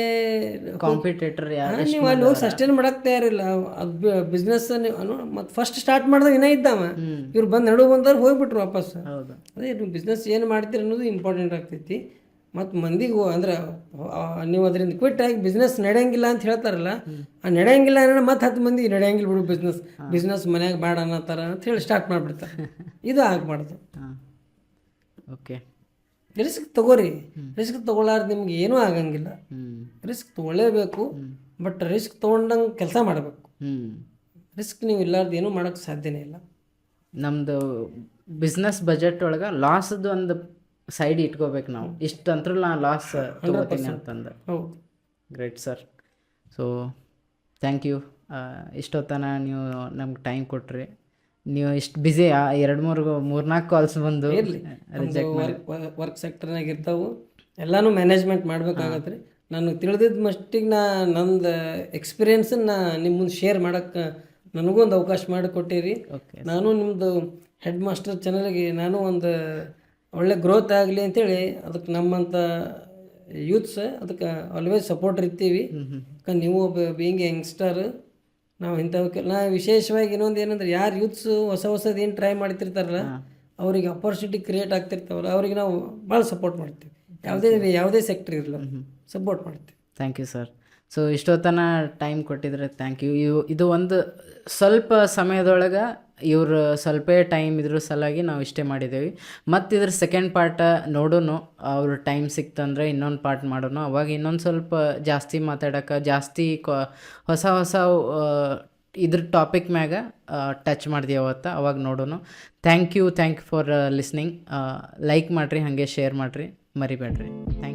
ಕಾಂಪಿಟೇಟರ್ ನೀವು ಅಲ್ಲಿ ಹೋಗಿ ಸಸ್ಟೈನ್ ಮಾಡಕ್ಕೆ ತಯಾರಿಲ್ಲ. ಅದು ಬಿಸ್ನೆಸ್ ನೀವು ಮತ್ತು ಫಸ್ಟ್ ಸ್ಟಾರ್ಟ್ ಮಾಡಿದಾಗ ಇನ್ನೂ ಇದ್ದಾವ, ಇವ್ರು ಬಂದು ನಡು ಬಂದವ್ರು ಹೋಗ್ಬಿಟ್ರು ವಾಪಸ್. ಅದೇ ನೀವು ಬಿಸ್ನೆಸ್ ಏನು ಮಾಡ್ತೀರಿ ಅನ್ನೋದು ಇಂಪಾರ್ಟೆಂಟ್ ಆಗ್ತೈತಿ. ಮತ್ತು ಮಂದಿಗೆ ಅಂದ್ರೆ ನೀವು ಅದರಿಂದ ಕ್ವಿಟ್ ಆಗಿ ಬಿಸ್ನೆಸ್ ನಡೆಯಂಗಿಲ್ಲ ಅಂತ ಹೇಳ್ತಾರಲ್ಲ, ಆ ನಡೆಯಂಗಿಲ್ಲ ಅನ್ನೋ ಮತ್ತು 10 ಮಂದಿ ನಡೆಯಂಗಿಲ್ಲ ಬಿಡು ಬಿಸ್ನೆಸ್ ಮನ್ಯಾಗ ಬೇಡ ಅನ್ನತ್ತಾರ ಅಂತ ಹೇಳಿ ಸ್ಟಾರ್ಟ್ ಮಾಡಿಬಿಡ್ತಾರೆ. ಇದು ಆಗಬಾರ್ದು. ಓಕೆ, ರಿಸ್ಕ್ ತಗೋರಿ. ರಿಸ್ಕ್ ತೊಗೊಳ್ಳಾರ್ದು ನಿಮ್ಗೆ ಏನೂ ಆಗಂಗಿಲ್ಲ. ರಿಸ್ಕ್ ತೊಗೊಳ್ಳೇಬೇಕು, ಬಟ್ ರಿಸ್ಕ್ ತೊಗೊಂಡಂಗೆ ಕೆಲಸ ಮಾಡಬೇಕು. ರಿಸ್ಕ್ ನೀವು ಇಲ್ಲಾರ್ದು ಏನೂ ಮಾಡೋಕ್ಕೆ ಸಾಧ್ಯನೇ ಇಲ್ಲ. ನಮ್ಮದು ಬಿಸ್ನೆಸ್ ಬಜೆಟ್ ಒಳಗೆ ಲಾಸ್ದು ಒಂದು ಸೈಡ್ ಇಟ್ಕೋಬೇಕು ನಾವು. ಇಷ್ಟಂತೂ ನಾ ಲಾಸ್ ತಗೋತೀನಿ ಅಂತಂದು. ಹೌದು, great sir. So thank you. ಇಷ್ಟೊತ್ತನ ನೀವು ನಮ್ಗೆ ಟೈಮ್ ಕೊಟ್ರಿ. ನೀವು ಇಷ್ಟು ಬ್ಯುಸಿ 2-3-4 ಕಾಲ್ಸ್ ಬಂದು ವರ್ಕ್ ಸೆಕ್ಟರ್ನಾಗ ಇರ್ತಾವೆ, ಎಲ್ಲನೂ ಮ್ಯಾನೇಜ್ಮೆಂಟ್ ಮಾಡ್ಬೇಕಾಗತ್ತೆ ರೀ. ನನಗೆ ತಿಳಿದಿದ್ದ ಮಟ್ಟಿಗೆ ನಂದು ಎಕ್ಸ್ಪೀರಿಯೆನ್ಸನ್ನು ನಿಮ್ಮ ಮುಂದೆ ಶೇರ್ ಮಾಡೋಕ್ಕೆ ನನಗೂ ಒಂದು ಅವಕಾಶ ಮಾಡಿಕೊಟ್ಟಿರಿ. ನಾನು ನಿಮ್ಮದು ಹೆಡ್ ಮಾಸ್ಟರ್ ಚಾನಲ್ಗೆ ನಾನು ಒಂದು ಒಳ್ಳೆ ಗ್ರೋತ್ ಆಗಲಿ ಅಂತೇಳಿ ಅದಕ್ಕೆ ನಮ್ಮಂಥ ಯೂತ್ಸ್ ಅದಕ್ಕೆ ಆಲ್ವೇಸ್ ಸಪೋರ್ಟ್ ಇರ್ತೀವಿ. ಯಾಕಂದ್ರೆ ನೀವು ಒಬ್ಬ ಬೀಯಿಂಗ್ ಯಂಗ್ಸ್ಟರ್, ನಾವು ಇಂಥವಕ್ಕೆ ನಾ ವಿಶೇಷವಾಗಿ ಇನ್ನೊಂದು ಏನಂದ್ರೆ, ಯಾರು ಯೂತ್ಸು ಹೊಸದು ಏನು ಟ್ರೈ ಮಾಡ್ತಿರ್ತಾರಲ್ಲ ಅವ್ರಿಗೆ ಅಪರ್ಚುನಿಟಿ ಕ್ರಿಯೇಟ್ ಆಗ್ತಿರ್ತಾವಲ್ಲ, ಅವ್ರಿಗೆ ನಾವು ಭಾಳ ಸಪೋರ್ಟ್ ಮಾಡ್ತೀವಿ. ಯಾವುದೇ ಸೆಕ್ಟರ್ ಇರಲ್ಲ, ಸಪೋರ್ಟ್ ಮಾಡ್ತೀವಿ. Thank you sir. ಸೊ ಇಷ್ಟೊತ್ತನ ಟೈಮ್ ಕೊಟ್ಟಿದ್ರೆ ಥ್ಯಾಂಕ್ ಯು. ಇದು ಒಂದು ಸ್ವಲ್ಪ ಸಮಯದೊಳಗೆ ಇವರು ಸ್ವಲ್ಪ ಟೈಮ್ ಇದ್ರ ಸಲುವಾಗಿ ನಾವು ಇಷ್ಟೇ ಮಾಡಿದ್ದೇವೆ. ಮತ್ತು ಇದ್ರ ಸೆಕೆಂಡ್ ಪಾರ್ಟ್ ನೋಡೋಣ, ಅವ್ರ ಟೈಮ್ ಸಿಕ್ತಂದ್ರೆ ಇನ್ನೊಂದು ಪಾರ್ಟ್ ಮಾಡೋಣ. ಅವಾಗ ಇನ್ನೊಂದು ಸ್ವಲ್ಪ ಜಾಸ್ತಿ ಮಾತಾಡೋಕೆ, ಜಾಸ್ತಿ ಹೊಸ ಇದ್ರ ಟಾಪಿಕ್ ಮ್ಯಾಗ ಟಚ್ ಮಾಡಿದೆವು ಅವಾಗ ನೋಡೋಣ. Thank you for listening. Like ಮಾಡಿರಿ, ಹಾಗೆ ಶೇರ್ ಮಾಡಿರಿ, ಮರಿಬೇಡ್ರಿ. Thank you.